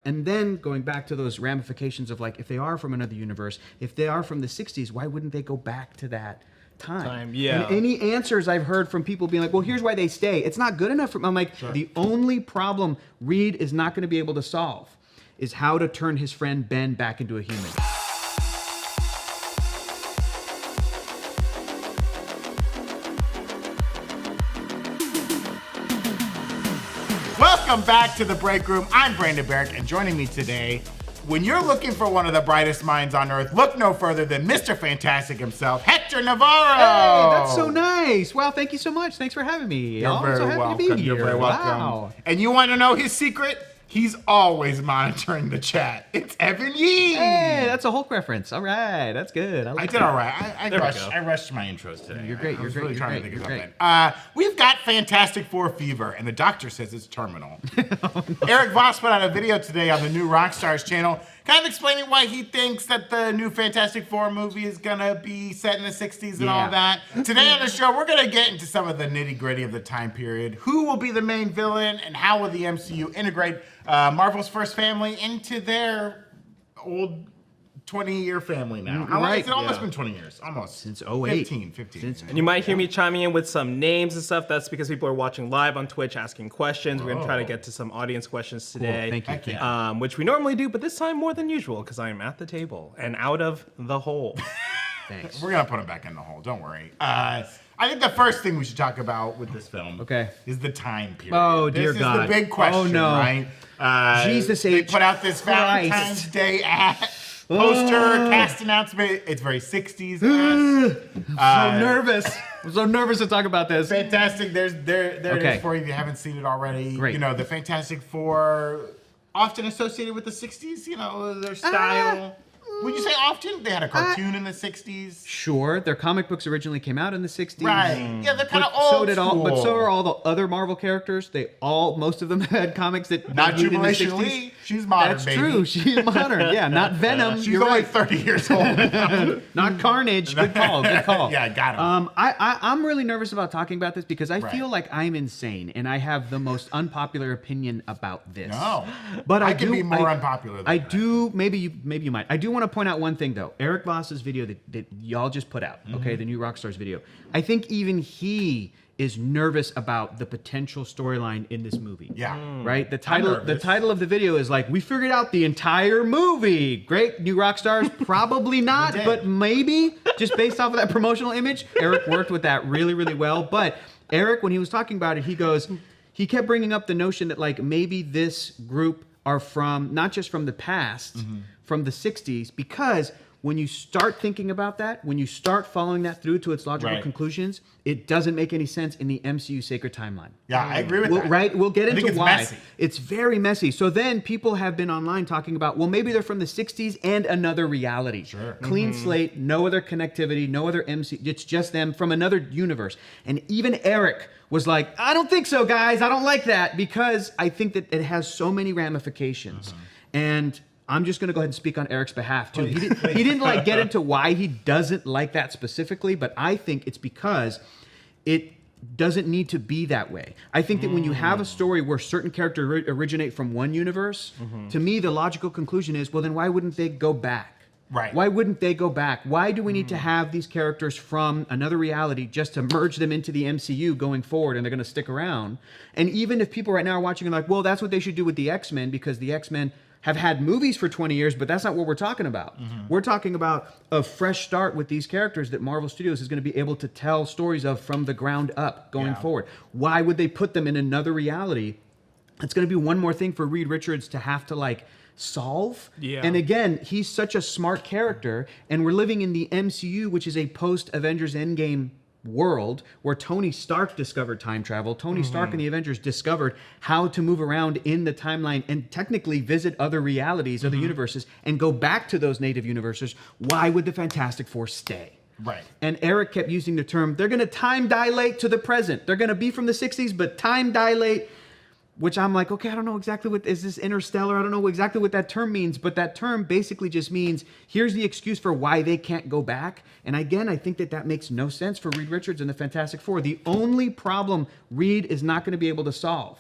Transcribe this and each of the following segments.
And then going back to those ramifications of like, if they are from another universe, if they are from the 60s, why wouldn't they go back to that time? Yeah. And any answers I've heard from people being like, well, here's why they stay. It's not good enough. I'm like, the only problem Reed is not going to be able to solve is how to turn his friend Ben back into a human. Welcome back to the Break Room. I'm Brandon Barrick, and joining me today, when you're looking for one of the brightest minds on earth, look no further than Mr. Fantastic himself, Hector Navarro. Hey, that's so nice. Wow, thank you so much. Thanks for having me. You're very so happy welcome. to be here. You're very welcome. Wow. And you want to know his secret? He's always monitoring the chat. It's Evan Yee. Hey, that's a Hulk reference. All right, that's good. I did all right. I rushed my intros today. You're great. I was You're really great. trying You're to think great. of something. We've got Fantastic Four fever, and the doctor says it's terminal. Eric Voss put out a video today on the new Rockstars channel, kind of explaining why he thinks that the new Fantastic Four movie is gonna be set in the 60s and all that. Today on the show, we're gonna get into some of the nitty-gritty of the time period. Who will be the main villain, and how will the MCU integrate Marvel's first family into their old 20-year family now? How long? It's almost been 20 years. Almost. Since 08. 15. And you might hear me chiming in with some names and stuff. That's because people are watching live on Twitch asking questions. We're going to try to get to some audience questions today. Thank you. Which we normally do, but this time more than usual because I am at the table and out of the hole. Thanks. We're going to put him back in the hole. Don't worry. I think the first thing we should talk about with this film is the time period. Oh, dear God. This is the big question, oh, no. right? Jesus They H. put out this Valentine's Day poster, cast announcement. It's very 60s. I'm so nervous. I'm so nervous to talk about this. Fantastic. There it is for you if you haven't seen it already. Great. You know, the Fantastic Four, often associated with the 60s, you know, their style. Would you say often? They had a cartoon in the 60s. Sure, their comic books originally came out in the 60s. Right. Yeah, they're kind of old school. But so are all the other Marvel characters. Most of them had comics that not Jubilee Jubilation Lee. She's modern, That's baby. true. She's modern. Yeah, not Venom. She's You're only right. 30 years old. Not Carnage. Good call. Good call. Yeah, got him. I'm really nervous about talking about this because I feel like I'm insane and I have the most unpopular opinion about this. No, but I can be more unpopular than that. Maybe you might. I do want to point out one thing though. Eric Voss's video that y'all just put out, okay, the new Rockstars video. I think even he is nervous about the potential storyline in this movie. Yeah. Right? The title of the video is like, we figured out the entire movie. Great, new Rockstars? Probably not, but maybe, just based off of that promotional image. Eric worked with that really, really well. But Eric, when he was talking about it, he kept bringing up the notion that like maybe this group are from, not just from the past, from the 60s, because when you start thinking about that, when you start following that through to its logical conclusions, it doesn't make any sense in the MCU sacred timeline. Yeah, I agree with that. Right? We'll get into why. Messy. It's very messy. So then people have been online talking about, well, maybe they're from the 60s and another reality. Sure. Clean slate, no other connectivity, no other MCU. It's just them from another universe. And even Eric was like, I don't think so, guys. I don't like that because I think that it has so many ramifications. And I'm just going to go ahead and speak on Eric's behalf, too. He didn't like get into why he doesn't like that specifically, but I think it's because it doesn't need to be that way. I think that when you have a story where certain characters originate from one universe, to me, the logical conclusion is, well, then why wouldn't they go back? Right. Why wouldn't they go back? Why do we need to have these characters from another reality just to merge them into the MCU going forward and they're going to stick around? And even if people right now are watching and like, well, that's what they should do with the X-Men because the X-Men have had movies for 20 years, but that's not what we're talking about. We're talking about a fresh start with these characters that Marvel Studios is going to be able to tell stories of from the ground up going forward. Why would they put them in another reality? It's going to be one more thing for Reed Richards to have to like solve. Yeah. And again, he's such a smart character, and we're living in the MCU, which is a post-Avengers Endgame world where Tony Stark discovered time travel. Tony Stark and the Avengers discovered how to move around in the timeline and technically visit other realities, other universes, and go back to those native universes. Why would the Fantastic Four stay? Right. And Eric kept using the term, they're going to time dilate to the present. They're going to be from the 60s, but time dilate, which I'm like, okay, I don't know exactly what, is this interstellar? I don't know exactly what that term means, but that term basically just means, here's the excuse for why they can't go back. And again, I think that makes no sense for Reed Richards and the Fantastic Four. The only problem Reed is not going to be able to solve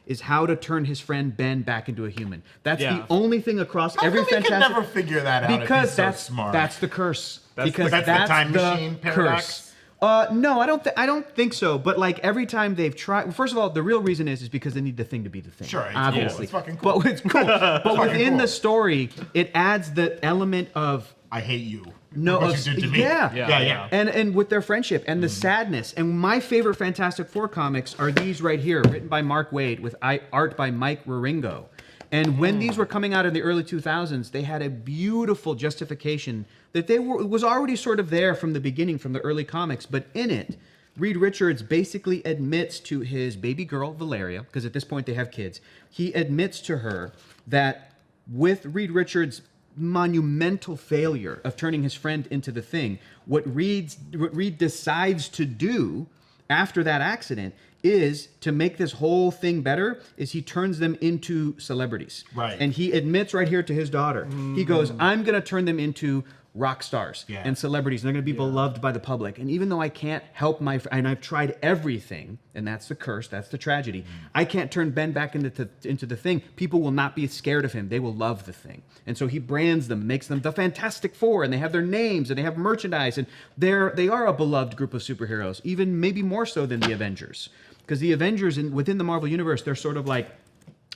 is how to turn his friend Ben back into a human. That's Yeah. the only thing across How every come he could Fantastic... never figure that out because if he's that's so smart? that's the curse. That's because the time machine paradox? No, I don't think so. But like every time they've tried, well, first of all, the real reason is because they need the thing to be the thing. Sure, it's obviously, cool. It's fucking cool. But it's cool. But fucking within cool. the story, it adds the element of I hate you. no, What you did to me. yeah. And with their friendship and the sadness. And my favorite Fantastic Four comics are these right here, written by Mark Waid with art by Mike Wieringo. And when these were coming out in the early 2000s, they had a beautiful justification that it was already sort of there from the beginning, from the early comics. But in it, Reed Richards basically admits to his baby girl, Valeria, because at this point they have kids. He admits to her that with Reed Richards' monumental failure of turning his friend into the thing, what Reed decides to do after that accident is to make this whole thing better is he turns them into celebrities. Right. And he admits right here to his daughter, he goes, I'm going to turn them into rock stars and celebrities, and they're going to be beloved by the public. And even though I can't help and I've tried everything, and that's the curse, that's the tragedy, I can't turn Ben back into the thing. People will not be scared of him. They will love the thing. And so he brands them, makes them the Fantastic Four, and they have their names, and they have merchandise, and they are a beloved group of superheroes, even maybe more so than the Avengers. Because the Avengers, within the Marvel Universe, they're sort of like,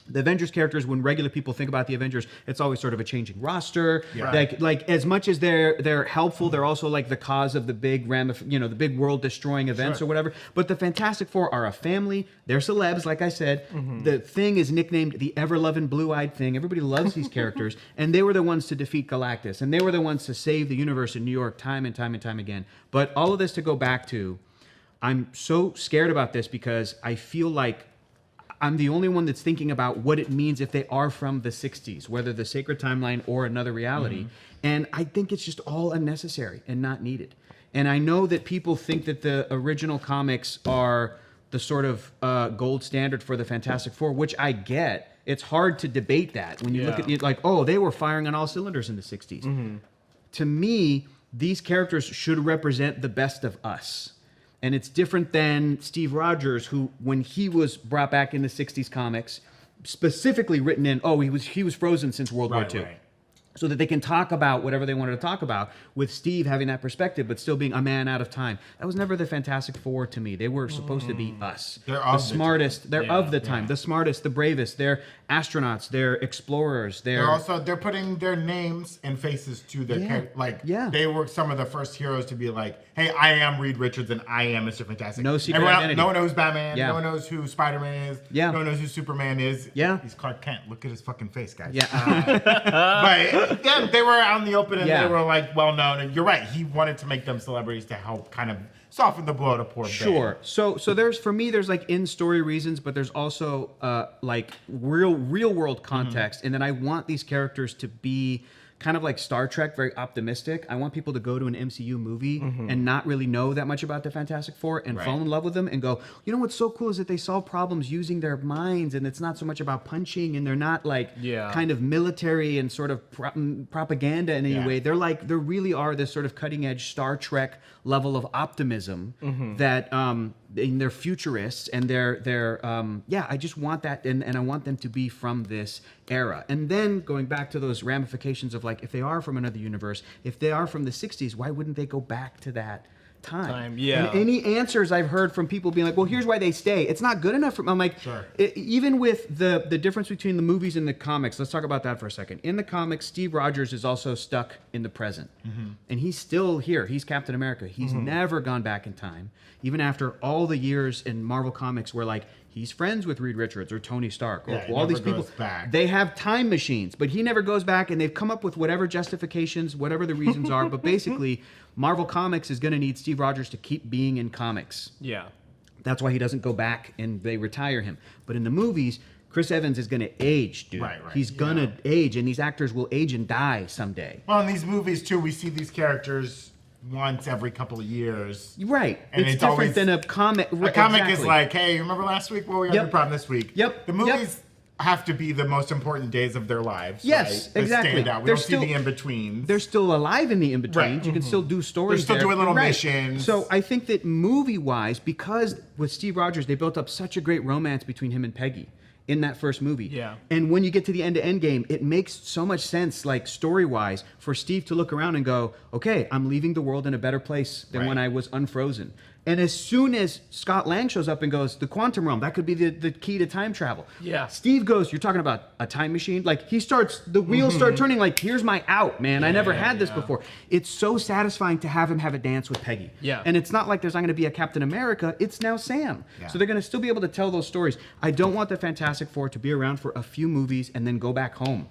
the Avengers characters, when regular people think about the Avengers, it's always sort of a changing roster. Yeah. Like as much as they're helpful, they're also like the cause of the big the big world destroying events or whatever. But the Fantastic Four are a family. They're celebs, like I said. The Thing is nicknamed the ever-loving blue-eyed Thing. Everybody loves these characters, and they were the ones to defeat Galactus, and they were the ones to save the universe in New York time and time and time again. But all of this to go back to, I'm so scared about this because I feel like I'm the only one that's thinking about what it means if they are from the 60s, whether the sacred timeline or another reality. And I think it's just all unnecessary and not needed. And I know that people think that the original comics are the sort of gold standard for the Fantastic Four, which I get. It's hard to debate that when you look at it like, oh, they were firing on all cylinders in the 60s. To me, these characters should represent the best of us. And it's different than Steve Rogers, who, when he was brought back in the 60s comics, specifically written in, he was frozen since World War II. So that they can talk about whatever they wanted to talk about, with Steve having that perspective, but still being a man out of time. That was never the Fantastic Four to me. They were supposed to be us. They're the smartest. They're of the time. The smartest, the bravest. They're astronauts. They're explorers. They're putting their names and faces to their character. They were some of the first heroes to be like, hey, I am Reed Richards and I am Mr. Fantastic. No secret identity. No one knows Batman. No one knows who Spider-Man is. No one knows who Superman is. He's Clark Kent. Look at his fucking face, guys. But they were out in the open and they were like well known. And you're right. He wanted to make them celebrities to help kind of soften the blow to poor Ben. So there's like in story reasons, but there's also like real world context. And then I want these characters to be kind of like Star Trek, very optimistic. I want people to go to an MCU movie and not really know that much about the Fantastic Four and fall in love with them and go, you know what's so cool is that they solve problems using their minds, and it's not so much about punching, and they're not like kind of military and sort of propaganda in any way. They're like, they really are this sort of cutting edge Star Trek level of optimism that and they're futurists, and I just want that, and I want them to be from this era. And then going back to those ramifications of like, if they are from another universe, if they are from the 60s, why wouldn't they go back to that time? And any answers I've heard from people being like, well, here's why they stay. It's not good enough for, I'm like, even with the difference between the movies and the comics, let's talk about that for a second. In the comics, Steve Rogers is also stuck in the present. And he's still here. He's Captain America. He's never gone back in time. Even after all the years in Marvel Comics where like, he's friends with Reed Richards or Tony Stark or all these people. They have time machines, but he never goes back, and they've come up with whatever justifications, whatever the reasons are. But basically, Marvel Comics is going to need Steve Rogers to keep being in comics. That's why he doesn't go back and they retire him. But in the movies, Chris Evans is going to age, dude. He's going to age, and these actors will age and die someday. Well, in these movies, too, we see these characters once every couple of years. And it's different always, than a comic. A comic is like, hey, remember last week? Well, we had a problem this week. The movies have to be the most important days of their lives. Exactly. Stand out. We don't see the in-betweens. They're still alive in the in-betweens. You can still do stories. They're still doing little missions. So I think that movie-wise, because with Steve Rogers, they built up such a great romance between him and Peggy. in that first movie. Yeah. And when you get to the end of Endgame, it makes so much sense, like story-wise, for Steve to look around and go, okay, I'm leaving the world in a better place than when I was unfrozen. And as soon as Scott Lang shows up and goes, the quantum realm, that could be the key to time travel. Yeah. Steve goes, you're talking about a time machine? Like, he starts, the wheels start turning like, here's my out, man. I never had this before. It's so satisfying to have him have a dance with Peggy. Yeah. And it's not like there's not going to be a Captain America. It's now Sam. Yeah. So they're going to still be able to tell those stories. I don't want the Fantastic Four to be around for a few movies and then go back home.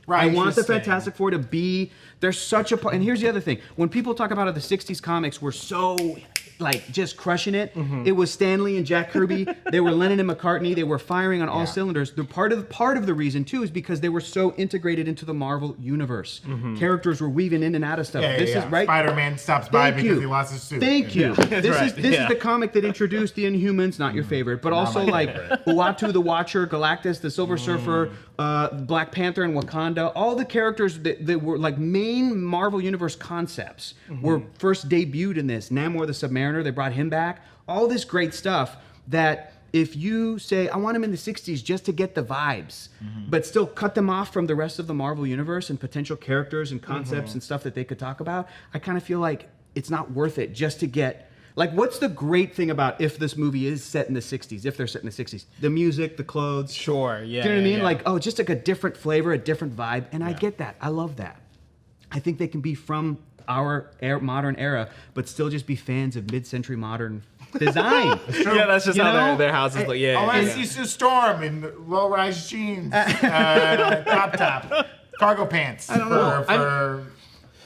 Right. I want the Fantastic Four to be, there's such a part. And here's the other thing. When people talk about how the 60s comics were so, like, just crushing it, it was Stan Lee and Jack Kirby. They were Lennon and McCartney. They were firing on all cylinders. The part of the reason, too, is because they were so integrated into the Marvel universe. Characters were weaving in and out of stuff. This is right. Spider-Man stops by because he lost his suit. Thank you. This is the comic that introduced the Inhumans, not your favorite, but also like Uatu the Watcher, Galactus, the Silver Surfer, Black Panther and Wakanda. All the characters that were like main Marvel Universe concepts were first debuted in this. Namor the Submariner, they brought him back. All this great stuff that if you say, I want him in the 60s just to get the vibes, but still cut them off from the rest of the Marvel Universe and potential characters and concepts and stuff that they could talk about, I kind of feel like it's not worth it just to get... Like, what's the great thing about if this movie is set in the 60s, if they're set in the 60s? The music, the clothes. Sure, yeah. Do you know what I mean? Like, oh, just like a different flavor, a different vibe. And I get that. I love that. I think they can be from our modern era, but still just be fans of mid-century modern design. Yeah, that's just how their houses look. Yeah. Unless you see Storm in low-rise jeans, top, cargo pants. I don't know.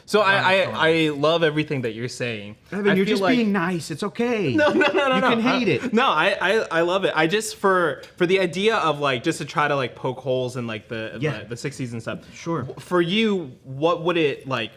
So I love everything that you're saying. Evan, you're just being nice. It's okay. No. You can hate it. No, I love it. I just for the idea of like just to try to like poke holes in like the 60s and stuff. Sure. For you, what would it like?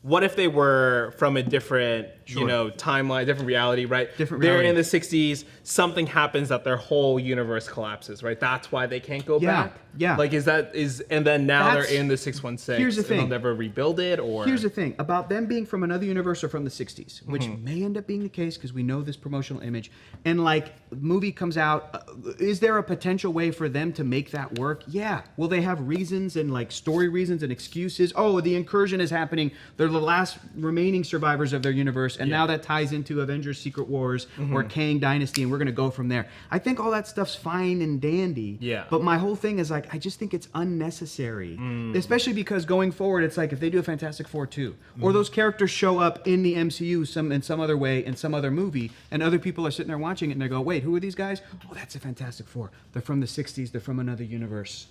What if they were from a different, timeline, different reality, right? Different They're reality. in the 60s, something happens that their whole universe collapses, right? That's why they can't go back? Yeah. Like, and then now they're in the 616. Here's the thing. And they'll never rebuild it, or? Here's the thing. About them being from another universe or from the 60s, which may end up being the case because we know this promotional image. And, like, movie comes out, is there a potential way for them to make that work? Yeah. Will they have reasons and, like, story reasons and excuses? Oh, the incursion is happening. They're the last remaining survivors of their universe, and now that ties into Avengers Secret Wars or Kang Dynasty, and we're going to go from there. I think all that stuff's fine and dandy, but my whole thing is like, I just think it's unnecessary, especially because going forward, it's like if they do a Fantastic Four 2, or those characters show up in the MCU in some other way, in some other movie, and other people are sitting there watching it, and they go, wait, who are these guys? Oh, that's a Fantastic Four. They're from the 60s. They're from another universe.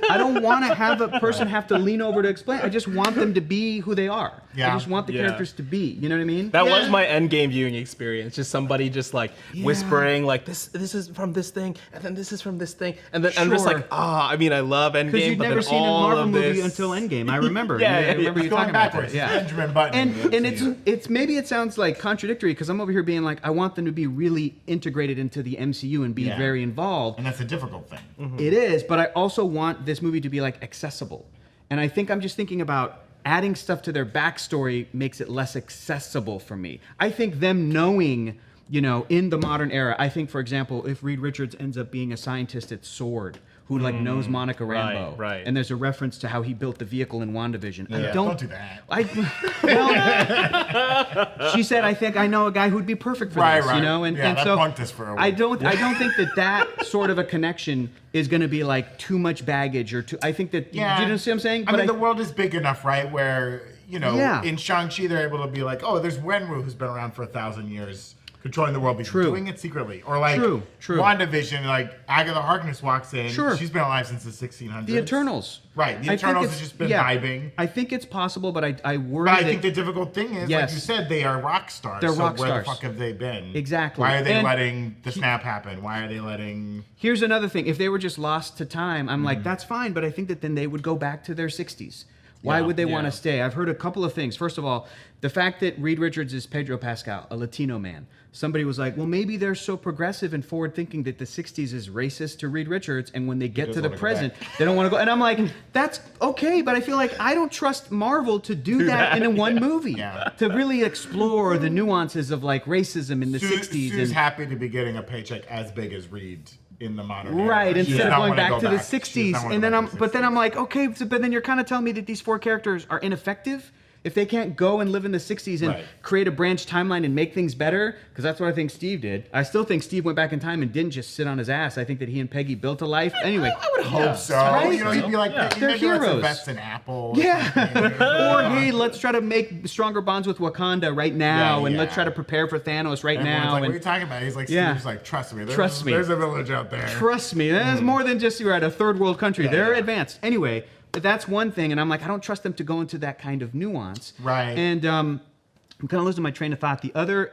I don't want to have a person have to lean over to explain. I just want them to be who they are. I just want the characters to be. You know what I mean? That was my Endgame viewing experience. Just somebody just like whispering like this is from this thing, and then this is from this thing, and then I'm just like, I mean, I love Endgame, because you'd but never then seen a all Marvel of movie this... until Endgame. I remember. I remember you talking backwards. about that. Benjamin Button. And it's maybe it sounds like contradictory because I'm over here being like, I want them to be really integrated into the MCU and be very involved. And that's a difficult thing. It is, but I also want this movie to be like accessible. And I think I'm just thinking about adding stuff to their backstory makes it less accessible for me. I think them knowing, in the modern era, I think, for example, if Reed Richards ends up being a scientist at SWORD, who like knows Monica Rambeau, right. And there's a reference to how he built the vehicle in WandaVision. Yeah. Don't do that. She said, I think I know a guy who'd be perfect for this, Right. And so punked us for a while. I don't think that sort of a connection is going to be like too much baggage or too. I think that do you know what I'm saying? I mean, the world is big enough, right? Where in Shang-Chi they're able to be like, oh, there's Wenwu who's been around for 1,000 years. Controlling the world, but doing it secretly. Or like WandaVision, like Agatha Harkness walks in. She's been alive since the 1600s. The Eternals. Right. The Eternals has just been vibing. I think it's possible, but I worry But I think the difficult thing is, like you said, they are rock stars. They're rock where stars. the fuck have they been? Exactly. Why are they letting the snap happen? Why are they letting... Here's another thing. If they were just lost to time, I'm like, that's fine, but I think that then they would go back to their 60s. Why would they want to stay? I've heard a couple of things. First of all, the fact that Reed Richards is Pedro Pascal, a Latino man. Somebody was like, well, maybe they're so progressive and forward-thinking that the 60s is racist to Reed Richards, and when they get to the present, they don't want to go. And I'm like, that's okay, but I feel like I don't trust Marvel to do that in one movie. To really explore the nuances of, like, racism in the 60s. Sue's happy to be getting a paycheck as big as Reed in the modern era. Right, She does instead of not going wanna back go to the back. She does 60s. not wanna And go then back to the but then 60s. I'm like, okay, so, but then you're kind of telling me that these 4 characters are ineffective? If they can't go and live in the 60s and create a branch timeline and make things better, because that's what I think Steve did. I still think Steve went back in time and didn't just sit on his ass. I think that he and Peggy built a life. Anyway. I would hope so. Right? You know, you'd be like, They're maybe let's heroes. invest in Apple. Yeah. Or, hey, let's try to make stronger bonds with Wakanda right now, and let's try to prepare for Thanos right Everyone's now. like, what and are you talking about? He's like, Yeah. Steve's like, trust me. Trust me. There's a village out there. Trust me, there's more than just you're at a third world country. They're advanced. Anyway, but that's one thing, and I'm like, I don't trust them to go into that kind of nuance. Right. And I'm kind of losing my train of thought. The other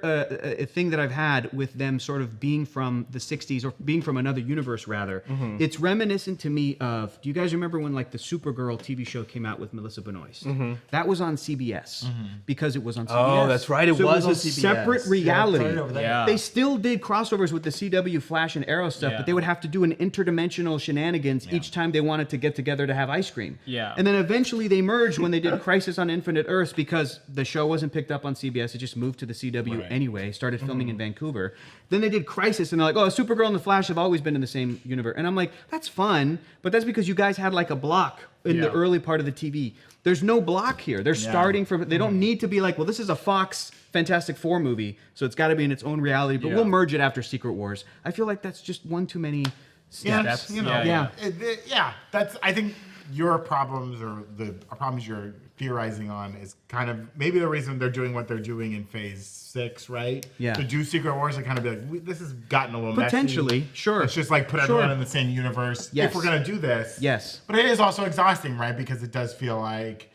thing that I've had with them sort of being from the 60s, or being from another universe rather, it's reminiscent to me of, do you guys remember when like the Supergirl TV show came out with Melissa Benoist? That was on CBS because it was on CBS. Oh, that's right, it So was it on was a CBS. separate reality. Yeah. They still did crossovers with the CW Flash and Arrow stuff, but they would have to do an interdimensional shenanigans each time they wanted to get together to have ice cream. Yeah. And then eventually they merged when they did Crisis on Infinite Earths because the show wasn't picked up on CBS. It just moved to the CW anyway, started filming in Vancouver. Then they did Crisis, and they're like, oh, Supergirl and the Flash have always been in the same universe. And I'm like, that's fun, but that's because you guys had like a block in the early part of the TV. There's no block here. They're starting from, they don't need to be like, well, this is a Fox Fantastic Four movie, so it's got to be in its own reality, but we'll merge it after Secret Wars. I feel like that's just one too many steps. You know, Yeah. That's, I think your problems or the problems you're theorizing on is kind of maybe the reason they're doing what they're doing in Phase 6, right? Yeah. To do Secret Wars and kind of be like, this has gotten a little Potentially, messy. sure. It's just like put everyone in the same universe Yes. if we're going to do this. Yes. But it is also exhausting, right? Because it does feel like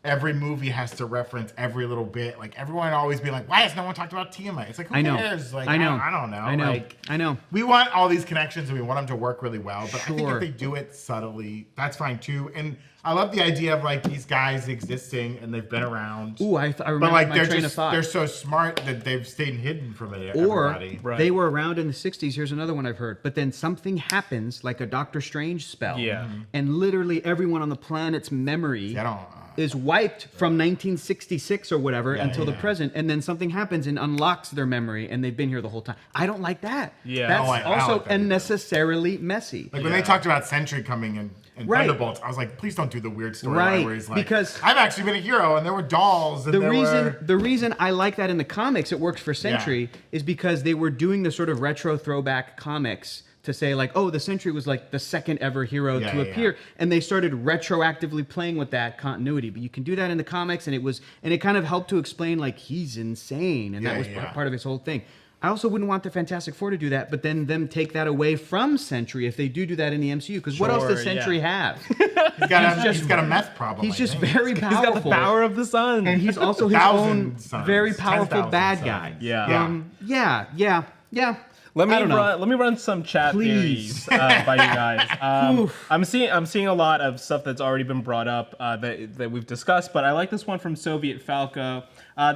every movie has to reference every little bit. Like everyone would always be like, why has no one talked about Tiamat? It's like, who I know. cares? Like, I know. I don't know. I know. Like, I know. we want all these connections and we want them to work really well. But I think Sure. if they do it subtly, that's fine too. And I love the idea of like these guys existing and they've been around. Ooh, I remember but like my they're train of just thght. they're so smart that they've stayed hidden from it. Or Everybody. they were around in the 60s. Here's another one I've heard. But then something happens, like a Doctor Strange spell. Yeah. And literally everyone on the planet's memory I don't. is wiped from 1966 or whatever until the present. And then something happens and unlocks their memory and they've been here the whole time. I don't like that. Yeah. That's I don't also like that either. unnecessarily messy. Like when they talked about Sentry coming in Right. Thunderbolts, I was like, please don't do the weird storyline Right, where he's like, because I've actually been a hero and there were dolls. And The reason I like that in the comics, it works for Sentry, is because they were doing the sort of retro throwback comics to say like, oh, the Sentry was like the second ever hero to appear, and they started retroactively playing with that continuity. But you can do that in the comics, and it kind of helped to explain like he's insane, and that was part of his whole thing. I also wouldn't want the Fantastic Four to do that, but then them take that away from Sentry if they do that in the MCU. Because what else does Sentry have? he's got a meth problem. He's I just think. very powerful. He's got the power of the sun. And he's also his 1,000 own sons, very powerful 10,000 bad sons. guy. Yeah. Yeah. Let I don't know. me run some chat Please. theories by you guys. I'm seeing a lot of stuff that's already been brought up that we've discussed, but I like this one from Soviet Falco.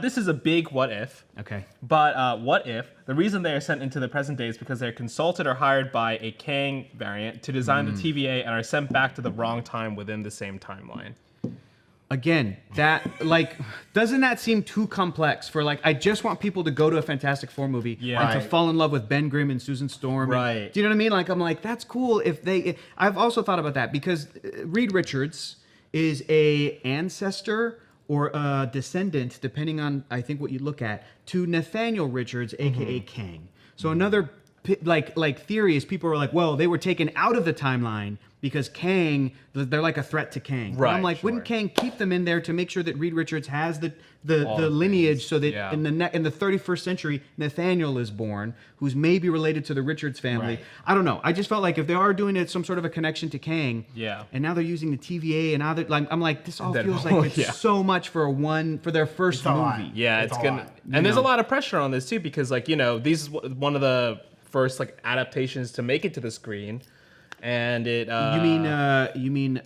This is a big what if. Okay. But what if the reason they are sent into the present day is because they're consulted or hired by a Kang variant to design the TVA and are sent back to the wrong time within the same timeline? Again, doesn't that seem too complex for I just want people to go to a Fantastic Four movie and to fall in love with Ben Grimm and Susan Storm. Right. Do you know what I mean? I'm like, that's cool I've also thought about that because Reed Richards is a ancestor or a descendant, depending on, I think, what you look at, to Nathaniel Richards, a.k.a. Kang. So another theory is people are like, well, they were taken out of the timeline because Kang, they're like a threat to Kang. Right, I'm like, wouldn't Kang keep them in there to make sure that Reed Richards has the lineage so that in the 31st century, Nathaniel is born, who's maybe related to the Richards family. Right. I don't know. I just felt like if they are doing it, some sort of a connection to Kang, and now they're using the TVA, and now they're I'm like, this all feels like it's so much for their first movie. Yeah, it's gonna, and there's a lot of pressure on this too because this is one of the first adaptations to make it to the screen. And it. You mean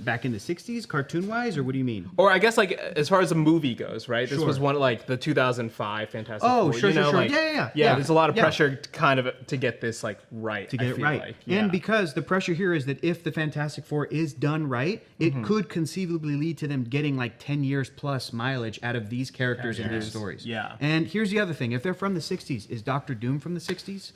back in the 60s, cartoon-wise, or what do you mean? Or I guess as far as a movie goes, right? This was one the 2005 Fantastic Four. Sure. Yeah. There's a lot of pressure to get this right. To get it right. And because the pressure here is that if the Fantastic Four is done right, it could conceivably lead to them getting 10 years plus mileage out of these characters and these stories. Yeah. And here's the other thing. If they're from the 60s, is Doctor Doom from the 60s?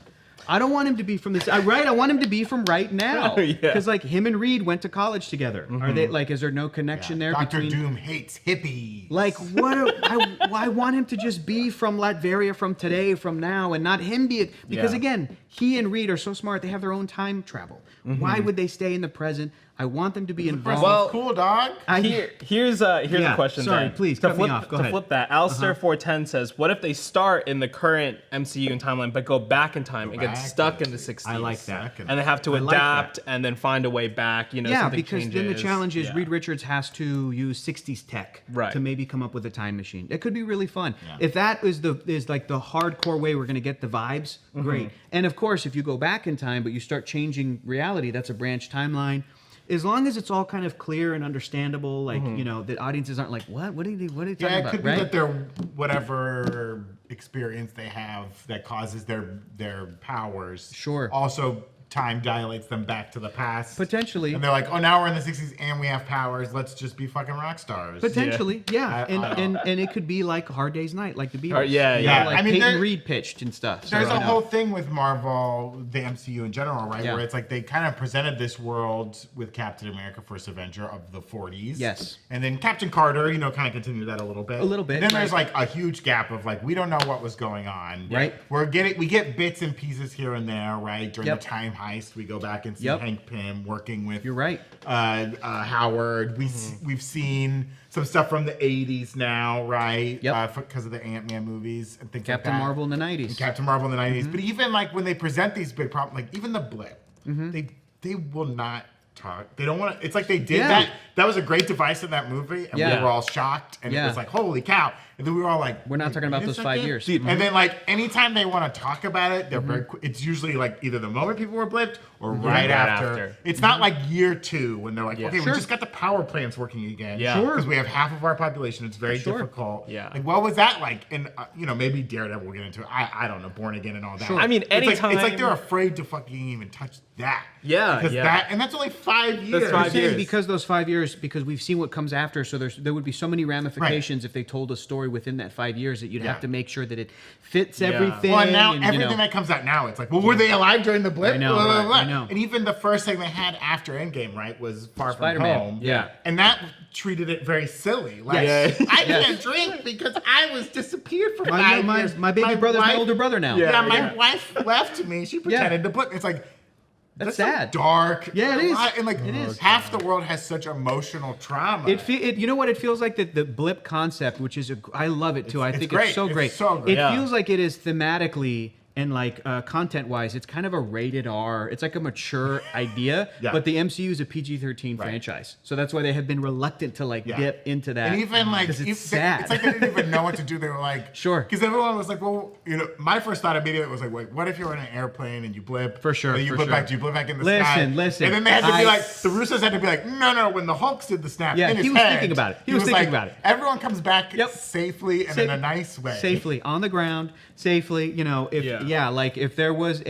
I don't want him to be from this. Right? I want him to be from right now. Yeah. Because like him and Reed went to college together. Are they like? Is there no connection there Dr. between? Doom hates hippies. Like what? I want him to just be from Latveria, from today, from now, and not him be it. Because again, he and Reed are so smart. They have their own time travel. Why would they stay in the present? I want them to be involved. Well, cool, dog. Here's a question. Sorry, then. please To cut flip, me off. Go to ahead. flip that, Alistair410 says, "What if they start in the current MCU and timeline, but go back in time and get back stuck in the 60s? I like that. And they have to like adapt and then find a way back. You know, Yeah, something because then the changes. challenge is Yeah. Reed Richards has to use 60s tech to maybe come up with a time machine. It could be really fun. If that is like the hardcore way we're going to get the vibes, great. And of course, if you go back in time but you start changing reality, that's a branch timeline. As long as it's all kind of clear and understandable, like you know, the audiences aren't like, what are you talking about? Yeah, it could be right? that their whatever experience they have that causes their powers. Sure. Also, time dilates them back to the past. Potentially. And they're like, oh, now we're in the 60s and we have powers. Let's just be fucking rock stars. Potentially, yeah. And it could be like Hard Day's Night, like the Beatles. Yeah. You know, like I mean, Peyton Reed pitched and stuff. There's so, a you know. whole thing with Marvel, the MCU in general, right? Yeah. Where it's like they kind of presented this world with Captain America, First Avenger of the 40s. Yes. And then Captain Carter, you know, kind of continued that a little bit. A little bit, And then there's right. like a huge gap of like, we don't know what was going on. Right. We get bits and pieces here and there, right? During Yep. the time heist, we go back and see Yep. Hank Pym working with You're right. Howard. We've seen some stuff from the 80s now, right? Yep. Because of the Ant-Man movies and things Captain like that. Marvel in the 90s. Captain Marvel in the 90s. But even like when they present these big problems, like even the blip, they will not talk. They don't want to. It's like they did that. That was a great device in that movie, and we were all shocked, and it was like, holy cow. And then we were all like, We're not talking about those 5 years. And then like anytime they want to talk about it, they're very quick. It's usually like either the moment people were blipped or right after. It's not like year 2 when they're like, okay, we just got the power plants working again. Yeah. Sure. Because we have half of our population. It's very difficult. Yeah. Like, what was that like? And you know, maybe Daredevil will get into it. I don't know, Born Again and all that. Sure. I mean, anytime It's like they're afraid to fucking even touch that. Yeah, Because yeah. and that's only 5 years. That's 5 I'm saying years. because those 5 years, because we've seen what comes after, so there would be so many ramifications if they told a story within that 5 years that you'd have to make sure that it fits everything. Well, and now and, everything that comes out now, it's like, well, were they alive during the blip? I know, Blah, blah, right, blah. I know. And even the first thing they had after Endgame, right, was Far Spider-Man, From Home. yeah. And that treated it very silly. Like, Yes. I can't drink because I was disappeared for 5 years. my baby brother's my wife- older brother now. Yeah, my wife left me. She pretended to blip. It's like, That's so sad. dark. Yeah, it is. And like, It is. half the world has such emotional trauma. You know what it feels like, the blip concept, which is I love it too. I think great. it's so It's great. so great. It feels like it is thematically and like content wise, it's kind of a rated R. It's like a mature idea, but the MCU is a PG-13 franchise, so that's why they have been reluctant to like dip into that. And even like, because it's sad. It's like they didn't even know what to do. They were like, Sure. Because everyone was like, well, you know, my first thought immediately was like, wait, what if you're in an airplane and you blip? For sure, And then you for blip sure. back. Do you blip back in the sky? Listen. And then they had to be like, the Russos had to be like, no. When the Hulks did the snap, Yeah, in his he was head, thinking about it. He was was thinking like, about it. Everyone comes back Yep. safely and in a nice way. Safely on the ground, safely. You know, like if there was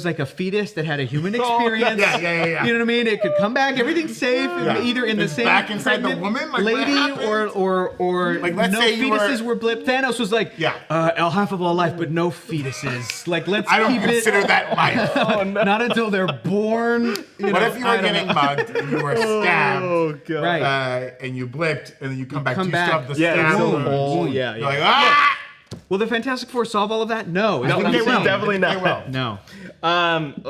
like a fetus that had a human experience, Yeah. you know what I mean? It could come back, everything's safe, either in the It's same back inside the pregnant woman, like, what lady happened? or Like, let's no say you fetuses were- were blipped. Thanos was like, half of all life, but no fetuses. Like, let's I don't keep consider it that life. not until they're born. What if you were getting mugged and you were stabbed? Oh god. Right. And you blipped, and then you come back. come Do you still back. have the Yeah, stab it's a wound? hole. Yeah, You're like, ah! Will the Fantastic Four solve all of that? No. is what I'm they will. saying. Definitely They not. will. No.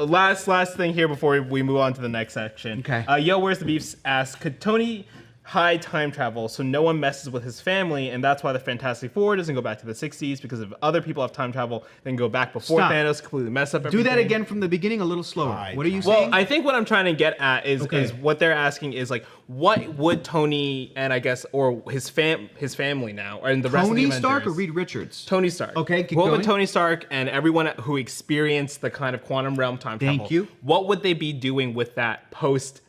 Last thing here before we move on to the next section. Okay. Yo, where's the beef? Asks, could Tony hide time travel so no one messes with his family, and that's why the Fantastic Four doesn't go back to the 60s, because if other people have time travel, then go back before Stop. Thanos, completely mess up everything. Do that again from the beginning a little slower. Right. What are you Well, saying? I think what I'm trying to get at is what they're asking is like, what would Tony and I guess or his family now and the rest of the Tony Stark or Avengers- Reed Richards? Tony Stark. Okay, keep what would going. Tony Stark and everyone who experienced the kind of quantum realm time Thank travel? you. What would they be doing with that post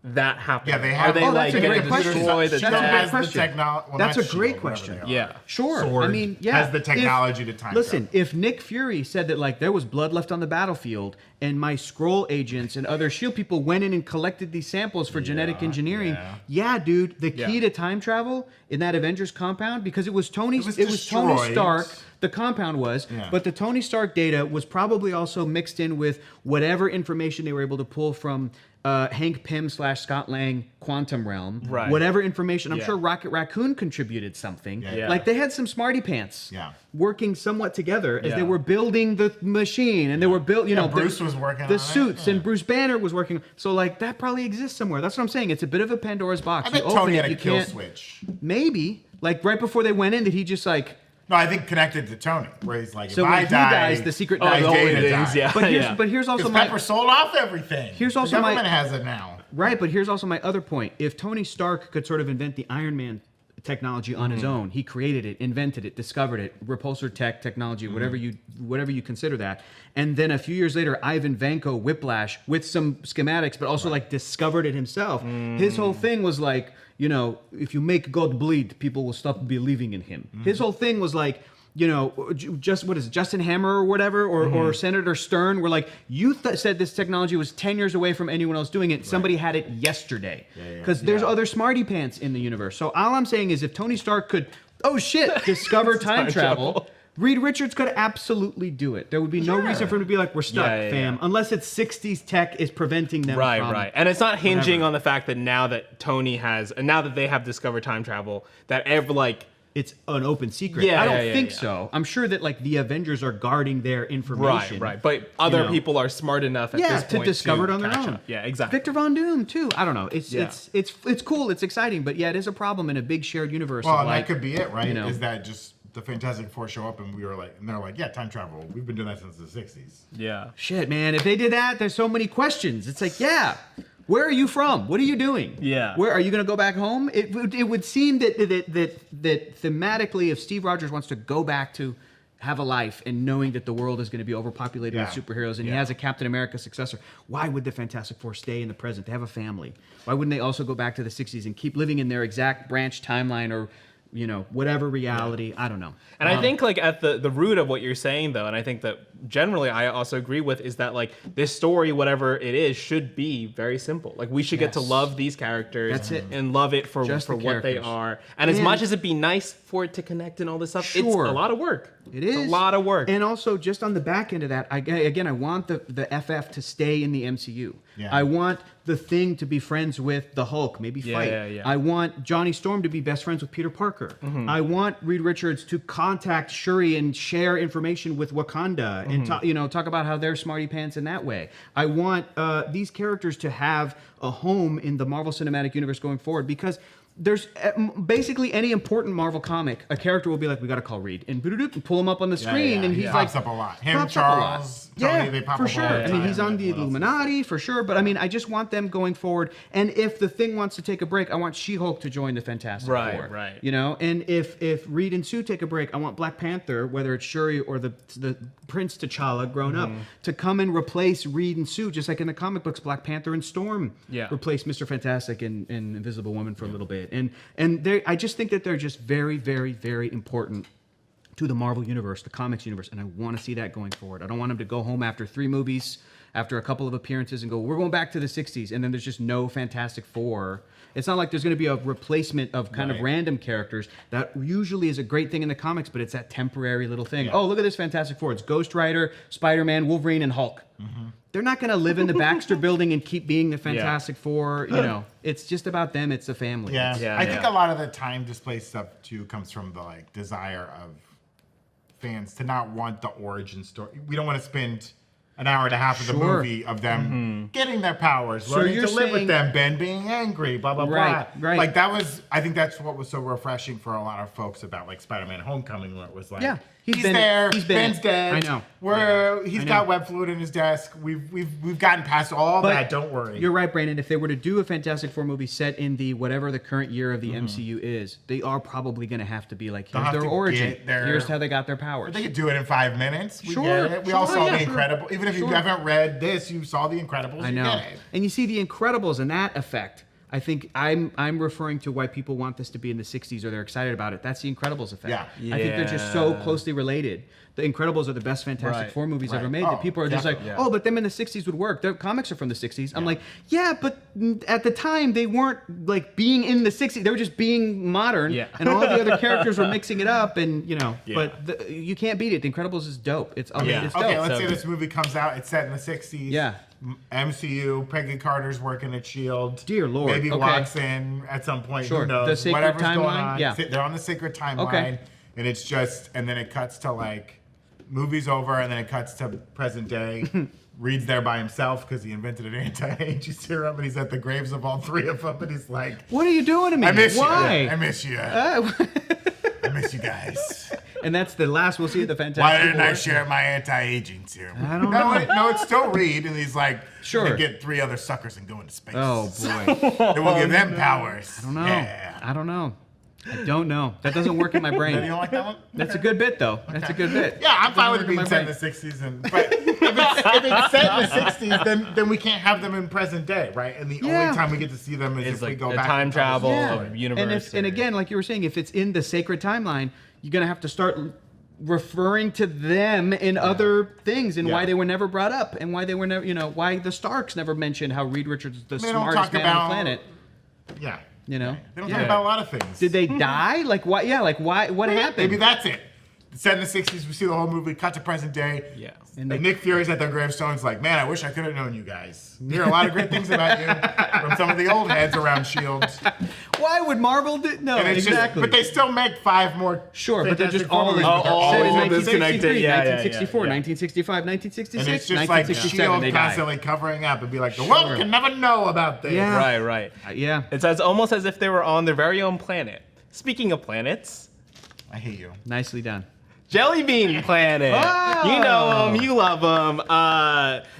that happen? Yeah, they have. Are they Oh, like that's a going great to question. destroy the That's a great tech? question. Well, That's not a great shield, whatever question. they are. Yeah. Sure. Sword I mean, yeah. has the technology to time Listen, travel. if Nick Fury said that like there was blood left on the battlefield and my Skrull agents and other Shield people went in and collected these samples for genetic engineering, yeah, dude, the key to time travel in that Avengers compound, because it was Tony destroyed. Stark. The compound was, but the Tony Stark data was probably also mixed in with whatever information they were able to pull from Hank Pym / Scott Lang quantum realm. Right. Whatever information. I'm sure Rocket Raccoon contributed something. Yeah. Like they had some smarty pants working somewhat together as they were building the machine, and they were built. You know, Bruce was working the on suits, it. and Bruce Banner was working. So like that probably exists somewhere. That's what I'm saying. It's a bit of a Pandora's box. I bet You open Tony it, had a you kill can't- switch. Maybe like right before they went in, did he just like? No, I think connected to Tony, where he's like, So if when I he die, dies, the secret my dies. all the data things, dies. yeah. But here's also Because my Pepper sold off everything. Here's also the my- government has it now. right. But here's also my other point. If Tony Stark could sort of invent the Iron Man technology on his own, he created it, invented it, discovered it, repulsor technology, whatever you consider that, and then a few years later, Ivan Vanko Whiplash with some schematics, but also like discovered it himself. His whole thing was like, you know, if you make God bleed, people will stop believing in him. His whole thing was like, you know, just what is it, Justin Hammer or whatever, or Senator Stern were like, you said this technology was 10 years away from anyone else doing it. Somebody had it yesterday. Because there's other smarty pants in the universe. So all I'm saying is if Tony Stark could, discover time travel, Reed Richards could absolutely do it. There would be no reason for him to be like, we're stuck, fam. Unless it's 60s tech is preventing them from... Right. And it's not hinging on the fact that now that Tony has, and now that they have discovered time travel, that it's an open secret. Yeah, I don't think so. I'm sure that like the Avengers are guarding their information. Right. But other people are smart enough at this point to discover it on their catch own. up. Yeah, exactly. Victor Von Doom too. I don't know. It's cool. It's exciting. But yeah, it is a problem in a big shared universe. Well, of and like, that could be it, right? you know. Is that just the Fantastic Four show up and they're like, yeah, time travel. We've been doing that since the 60s. Yeah. Shit, man. If they did that, there's so many questions. It's like, yeah. Where are you from? What are you doing? Yeah. Where are you going to go back home? It would seem that thematically, if Steve Rogers wants to go back to have a life and knowing that the world is going to be overpopulated with superheroes and he has a Captain America successor, why would the Fantastic Four stay in the present? They have a family. Why wouldn't they also go back to the 60s and keep living in their exact branch timeline or, you know, whatever reality? I don't know. And I think like at the root of what you're saying though, and I think that generally I also agree with, is that like this story, whatever it is, should be very simple. Like we should get to love these characters. That's it. And love it for Just the what they characters. are. And as much as it'd be nice for it to connect and all this stuff, it's a Sure. lot of work. It is It's a lot of work. and also just on the back end of that, I want the FF to stay in the MCU. Yeah. I want the Thing to be friends with the Hulk, maybe fight. Yeah. I want Johnny Storm to be best friends with Peter Parker. I want Reed Richards to contact Shuri and share information with Wakanda and talk about how they're smarty pants in that way. I want these characters to have a home in the Marvel Cinematic Universe going forward, because there's basically any important Marvel comic, a character will be like, we got to call Reed and pull him up on the screen, and he's he like, pops up a lot. Him, pops up a lot. Charles, Tony, they pop for up sure. all the I mean, time. he's on the What else? Illuminati for sure, but I mean, I just want them going forward. And if the Thing wants to take a break, I want She-Hulk to join the Fantastic Four. Right. You know, and if Reed and Sue take a break, I want Black Panther, whether it's Shuri or the Prince T'Challa grown up, to come and replace Reed and Sue, just like in the comic books, Black Panther and Storm replace Mr. Fantastic and Invisible Woman for a little bit. And I just think that they're just very, very, very important to the Marvel Universe, the comics universe, and I want to see that going forward. I don't want them to go home after 3 movies, after a couple of appearances, and go, we're going back to the 60s, and then there's just no Fantastic Four. It's not like there's going to be a replacement of kind of random characters. That usually is a great thing in the comics, but it's that temporary little thing. Oh, look at this Fantastic Four. It's Ghost Rider, Spider-Man, Wolverine, and Hulk. They're not going to live in the Baxter building and keep being the Fantastic Four. You know, it's just about them. It's a family. Yeah. I think a lot of the time displaced stuff too comes from the like desire of fans to not want the origin story. We don't want to spend an hour and a half of the movie of them getting their powers, learning you're to live with saying- them, Ben being angry, blah, blah, Right, blah. right. Like that was, I think that's what was so refreshing for a lot of folks about like Spider-Man Homecoming, where it was like, Yeah, he's been- there, he's been Ben's it. dead. I know. He's got web fluid in his desk. We've gotten past all But that, don't worry. You're right, Brandon. If they were to do a Fantastic Four movie set in the whatever the current year of the MCU is, they are probably going to have to be like, here's have their to origin. get their- Here's how they got their powers. They could do it in 5 minutes. We Sure, get it. We all sure, saw yeah, The sure. Incredible. Even if you haven't read this, you saw The Incredibles. I know. You get it. And you see The Incredibles and that effect. I think I'm referring to why people want this to be in the 60s or they're excited about it. That's the Incredibles effect. Yeah. I think they're just so closely related. The Incredibles are the best Fantastic Four movies ever made. That people are just like, oh, but them in the 60s would work. Their comics are from the 60s. I'm like, yeah, but at the time they weren't like being in the 60s. They were just being modern. Yeah. And all the other characters were mixing it up. And, you know, but you can't beat it. The Incredibles is dope. It's dope. Okay, let's say this movie comes out. It's set in the 60s. Yeah. MCU, Peggy Carter's working at S.H.I.E.L.D. Dear Lord. Maybe walks in at some point. Sure. Who knows? The sacred Whatever's timeline? going on. Yeah. They're on the sacred timeline. Okay. And it's just, and then it cuts to like, movie's over, and then it cuts to present day. Reed's there by himself because he invented an anti-aging serum, and he's at the graves of all three of them, and he's like, What are you doing to me? I miss Why? you. I miss you. I miss you guys. And that's the last we'll see of the Fantastic Why didn't I Four. share my anti-aging serum? I don't know. No, it's still Reed, and he's like, Sure. "Gonna get 3 other suckers and go into space. Oh boy. Then we'll give them powers." I don't know. Yeah. I don't know. I don't know. That doesn't work in my brain. You don't like that one? That's a good bit, though. That's a good bit. Yeah, I'm fine with Doesn't it work being in my set in the 60s, but if it's set in the 60s, then we can't have them in present day, right? And the only time we get to see them is It's if we like go a back time and tell the travel story. of universe. And again, like you were saying, if it's in the sacred timeline, you're gonna have to start referring to them in other things and why they were never brought up and why they were never, why the Starks never mentioned how Reed Richards is the They don't smartest talk man on the planet. Yeah. You know, They don't talk about a lot of things. Did they die? Like why? Yeah, like why? What happened? Maybe that's it. Set in the 60s, we see the whole movie, cut to present day. Yeah. And Nick Fury's at their gravestones like, man, I wish I could have known you guys. We hear a lot of great things about you from some of the old heads around S.H.I.E.L.D. Why would Marvel do? No, And it's exactly. but they still make 5 more. Sure, but they're just Fantastic Four all movies, all, but they're all always in disconnected. 1963, Yeah, 1964, yeah. 1965, 1966, And it's just like 1967. S.H.I.E.L.D. they died. constantly covering up and be like, the world can never know about this. Yeah. Right. Yeah. It's almost as if they were on their very own planet. Speaking of planets, I hate you. Nicely done. Jelly Bean Planet. Oh! You know them, you love them.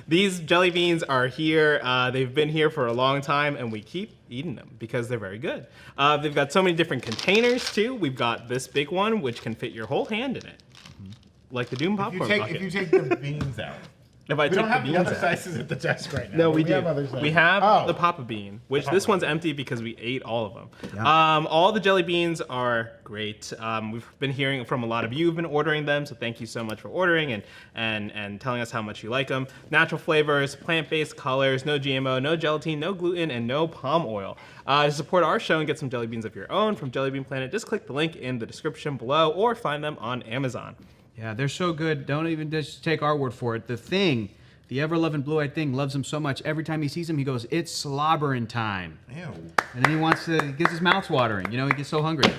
These jelly beans are here. They've been here for a long time, and we keep eating them because they're very good. They've got so many different containers too. We've got this big one, which can fit your whole hand in it, like the Doom popcorn bucket. If you take the beans out. If I We take don't the have the beans other out. sizes at the desk right now. No, but we do. have other sizes. We have Oh. the Papa Bean, which Papa this one's Bean. empty because we ate all of them. Yeah. All the jelly beans are great. We've been hearing from a lot of you who've been ordering them, so thank you so much for ordering and telling us how much you like them. Natural flavors, plant-based colors, no GMO, no gelatin, no gluten, and no palm oil. To support our show and get some jelly beans of your own from Jelly Bean Planet, just click the link in the description below or find them on Amazon. Yeah, they're so good. Don't even just take our word for it. The ever-loving blue-eyed thing loves him so much. Every time he sees him, he goes, "It's slobbering time." Ew. And then he gets his mouth watering. He gets so hungry.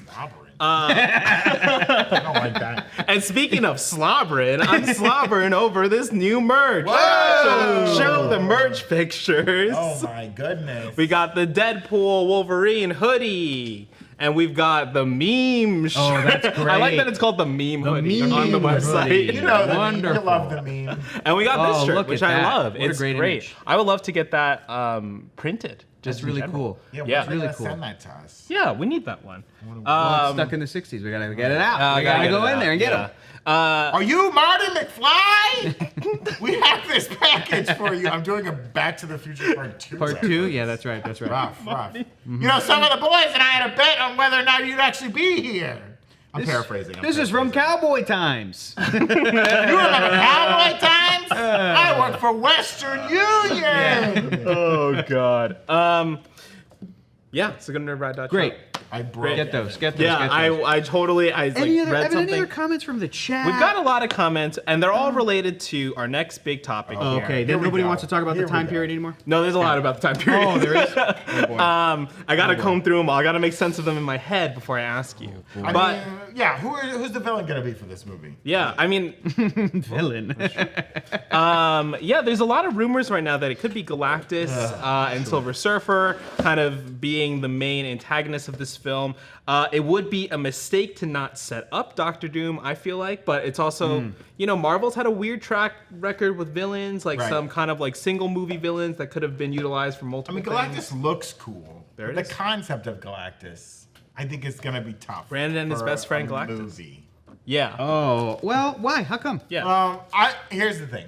Slobbering. I don't like that. And speaking of slobbering, I'm slobbering over this new merch. Whoa! Show the merch pictures. Oh my goodness. We got the Deadpool Wolverine hoodie. And we've got the meme shirt. Oh, that's great. I like that it's called the meme hoodie meme on the website. hoodie. You know the meme. Wonderful. You love the meme. And we got this Oh, shirt, look which at I that. love. What a It's great great. image. I would love to get that printed. Just That's in really general. cool. Yeah, Yeah. when's they Really gonna cool. send that to us? Yeah, we need that one. Well, it's stuck in the 60s. We gotta get it out. We gotta get go it in there and get out. him. Are you Marty McFly? We have this package for you. I'm doing a Back to the Future Part 2. Part 2? Yeah, that's right. That's right. Rough. You know, some of the boys and I had a bet on whether or not you'd actually be here. I'm paraphrasing. This is from Cowboy Times. You remember Cowboy Times? I work for Western Union. Oh, God. Yeah, so go to nerdride.com. Great. I broke Get those. Get those. Yeah, get those. I totally read Any something. other comments from the chat? We've got a lot of comments, and they're all related to our next big topic. Oh, here. okay, Here then we nobody go. wants to talk about Here the we time go. period anymore? No, there's a lot about the time period. Oh, there is? Oh, boy. I gotta comb through them all. I gotta make sense of them in my head before I ask you. I But mean, yeah, who's the villain gonna be for this movie? yeah, I mean, Villain. yeah, there's a lot of rumors right now that it could be Galactus and Silver Surfer kind of being the main antagonists of this film. It would be a mistake to not set up Doctor Doom, I feel like, but it's also, Marvel's had a weird track record with villains, like Right. some kind of like single movie villains that could have been utilized for I multiple mean, things. Galactus looks cool. There but it the is. concept of Galactus, I think, is gonna be tough. Brandon and his for best friend a Galactus. Movie. Yeah. Oh, well, why? How come? Yeah. Here's the thing.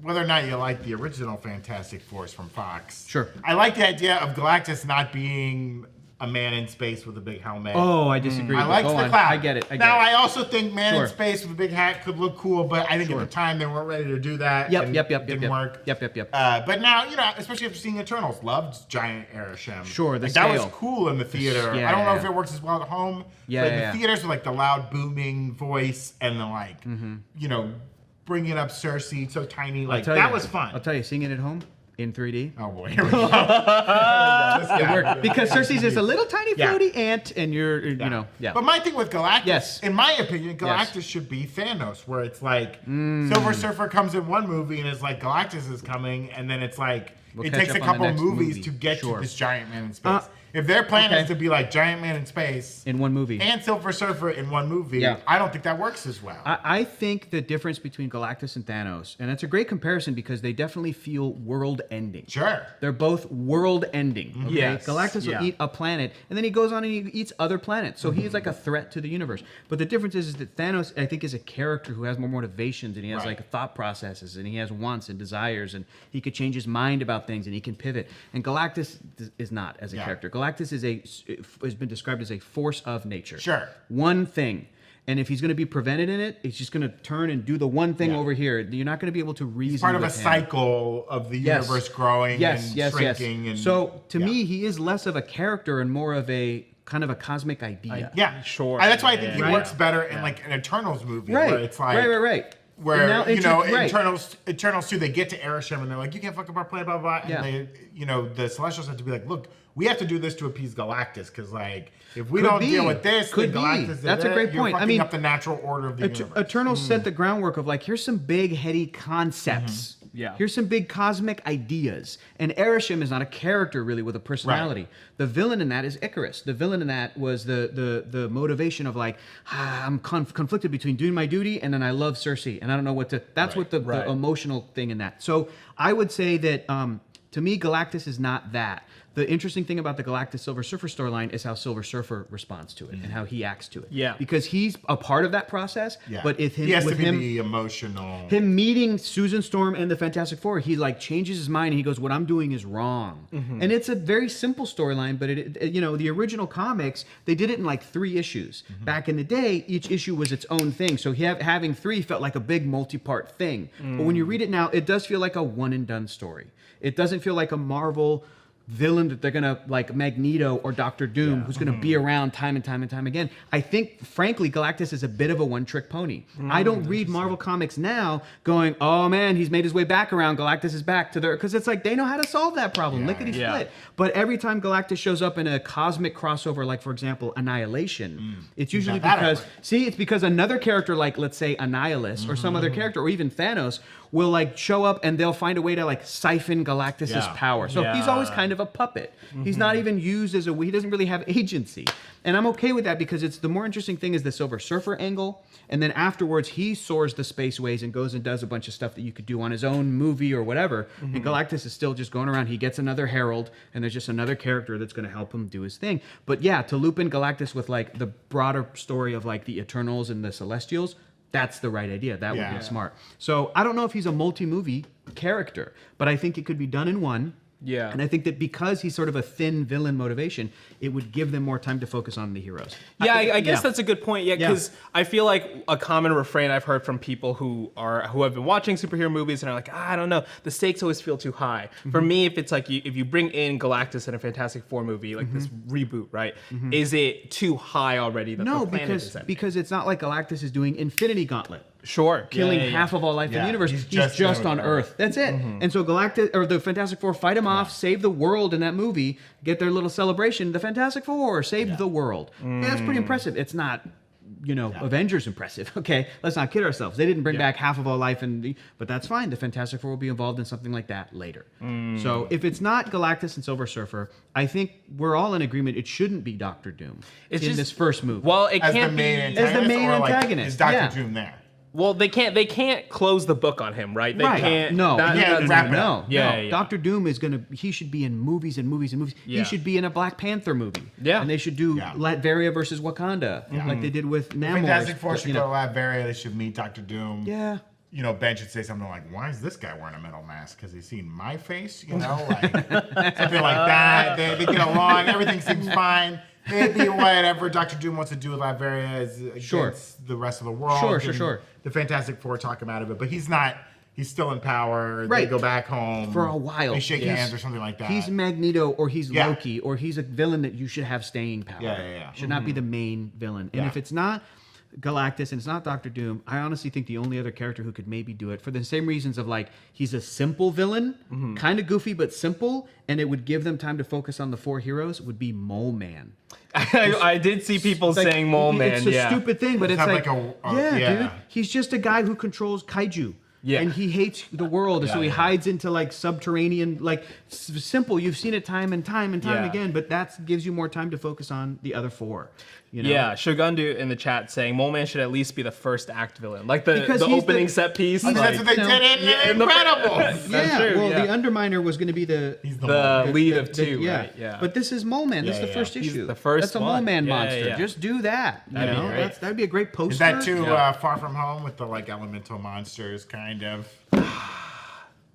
whether or not you like the original Fantastic Fours from Fox. Sure. I like the idea of Galactus not being a man in space with a big helmet. Oh, I disagree. I but liked go the on. cloud. I get it. I also think man Sure. in space with a big hat could look cool, but I think at the time they weren't ready to do that. Yep, and yep, it didn't work. Yep. But now, especially after seeing Eternals, loved giant Arishem. Sure, the that was scale. cool in the theater. Yeah, I don't know yeah. if it works as well at home. Yeah, but in yeah. the theaters with like the loud booming voice and the like, bringing up Cersei so tiny, like that was fun. I'll tell you, seeing it at home in 3D. Oh boy, here we go. It worked because Cersei's just a little tiny floaty ant, and you're. But my thing with Galactus, Yes. in my opinion, Galactus should be Thanos, where it's like Silver Surfer comes in one movie and it's like Galactus is coming, and then it's like We'll it catch takes a up on the couple next movies movie. to get Sure. to this giant man in space. If their plan is to be like giant man in space in one movie. and Silver Surfer in one movie, Yeah. I don't think that works as well. I think the difference between Galactus and Thanos, and that's a great comparison because they definitely feel world-ending. Sure. They're both world-ending. Okay? Yes. Galactus will eat a planet, and then he goes on and he eats other planets. So he's like a threat to the universe. But the difference is that Thanos, I think, is a character who has more motivations, and he has like thought processes, and he has wants and desires, and he could change his mind about things, and he can pivot. And Galactus is not as a character. Galactus has been described as a force of nature. Sure. One thing. And if he's going to be prevented in it, he's just going to turn and do the one thing over here. You're not going to be able to reason It's part of a with him. cycle of the universe growing and shrinking. And, so to me, he is less of a character and more of a kind of a cosmic idea. yeah, Sure. And that's why I think he Right. works better in like an Eternals movie, Right. where it's like right. where And now right. Eternals 2, they get to Arishem and they're like, you can't fuck up our planet, blah blah blah. And they, the Celestials have to be like, look, we have to do this to appease Galactus, because like if we don't deal with this, then Galactus, That's a great point. You're I mean, up the natural order of the universe. Eternals set the groundwork of like, here's some big heady concepts. Yeah. Here's some big cosmic ideas. And Arishem is not a character really with a personality. Right. The villain in that is Icarus. The villain in that was the motivation of like, I'm conflicted between doing my duty and then I love Cersei and I don't know what to. That's what the emotional thing in that. So I would say that to me, Galactus is not that. The interesting thing about the Galactus Silver Surfer storyline is how Silver Surfer responds to it and how he acts to it. Yeah. Because he's a part of that process. Yeah. But if him, he has with to be him, the emotional. him meeting Susan Storm and the Fantastic Four, he like changes his mind and he goes, "What I'm doing is wrong." And it's a very simple storyline, but the original comics, they did it in like 3 issues. Back in the day, each issue was its own thing. So having 3 felt like a big multi-part thing. But when you read it now, it does feel like a one and done story. It doesn't feel like a Marvel villain that they're gonna like Magneto or Doctor Doom, who's gonna be around time and time and time again. I think, frankly, Galactus is a bit of a one-trick pony. I don't read Marvel comics now going, "Oh man, he's made his way back around. Galactus is back to their," because it's like they know how to solve that problem. Lickety split. But every time Galactus shows up in a cosmic crossover, like for example, Annihilation, it's usually it's because another character, like let's say Annihilus or some other character, or even Thanos, will like show up and they'll find a way to like siphon Galactus's power. So he's always kind of a puppet. He's not even used as he doesn't really have agency. And I'm okay with that because it's the more interesting thing is the Silver Surfer angle. And then afterwards he soars the spaceways and goes and does a bunch of stuff that you could do on his own movie or whatever. And Galactus is still just going around. He gets another herald and there's just another character that's going to help him do his thing. But yeah, to loop in Galactus with like the broader story of like the Eternals and the Celestials, that's the right idea. That would be smart. So I don't know if he's a multi-movie character, but I think it could be done in one. Yeah. And I think that because he's sort of a thin villain motivation, it would give them more time to focus on the heroes. Yeah, I guess that's a good point. Yeah, because I feel like a common refrain I've heard from people who have been watching superhero movies and are like, I don't know, the stakes always feel too high. For me, if it's like if you bring in Galactus in a Fantastic Four movie, like this reboot, right? Is it too high already? That No, the planet is ending? because it's not like Galactus is doing Infinity Gauntlet. Sure. Killing half of all life in the universe. He's just on Earth. That's it. And so Galactus or the Fantastic Four fight him off, save the world in that movie, get their little celebration. The Fantastic Four saved the world. And that's pretty impressive. It's not, Avengers impressive. Okay, let's not kid ourselves. They didn't bring back half of all life, but that's fine. The Fantastic Four will be involved in something like that later. So if it's not Galactus and Silver Surfer, I think we're all in agreement it shouldn't be Doctor Doom in this first movie. Well, it as can't the be main as the main or, like, antagonist. is Doctor Doom there? Well, they can't close the book on him, right? They can't. No. Yeah. Doctor Doom is he should be in movies and movies and movies. Yeah. He should be in a Black Panther movie. Yeah. And they should do Latveria versus Wakanda, like they did with Namor. Fantastic Four should go to Latveria. They should meet Doctor Doom. Yeah. you know, Ben should say something like, why is this guy wearing a metal mask? Because he's seen my face, you know, like something like that. They get along. Everything seems fine. Maybe whatever Dr. Doom wants to do with Latveria is against the rest of the world. Sure. The Fantastic Four talk him out of it. But he's not. He's still in power. Right. They go back home. For a while. They shake hands or something like that. He's Magneto or he's Loki or he's a villain that you should have staying power. Yeah. Should not be the main villain. And if it's not Galactus and it's not Doctor Doom, I honestly think the only other character who could maybe do it for the same reasons of like he's a simple villain, kind of goofy but simple, and it would give them time to focus on the 4 heroes would be Mole Man. I did see people saying Mole Man. It's a stupid thing, but it's like dude, he's just a guy who controls kaiju. Yeah. And he hates the world, so he hides into like subterranean, like simple. You've seen it time and time again, but that gives you more time to focus on the other 4. You know? Yeah, Shogundu in the chat saying Mole Man should at least be the first act villain, like the opening set piece. That's what they did in Incredibles. The Underminer was going to be the lead of 2. Right? Yeah, but this is Mole Man. This is the first issue. He's the first. That's a Mole Man monster. Yeah. Just do that. That'd be a great poster. Is that too Far From Home with the like elemental monsters kind of?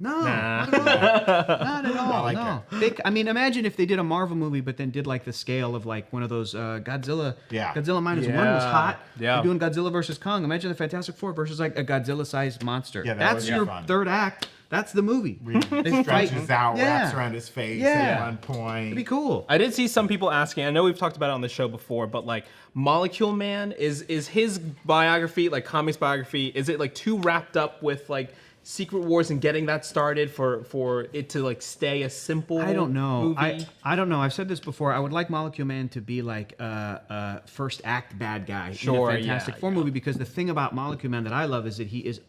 No, not at all. I like I mean, imagine if they did a Marvel movie, but then did like the scale of like one of those Godzilla. Yeah. Godzilla -1 was hot. Yeah. You're doing Godzilla versus Kong. Imagine the Fantastic Four versus like a Godzilla-sized monster. Yeah, that's your fun. third act. That's the movie. He stretches out, wraps around his face at one point. It'd be cool. I did see some people asking. I know we've talked about it on the show before, but like Molecule Man is his biography, like comics biography, is it like too wrapped up with like Secret Wars and getting that started for it to like stay a simple I don't know. movie? I don't know. I've said this before. I would like Molecule Man to be like a first act bad guy in a Fantastic Four movie, because the thing about Molecule Man that I love is that he is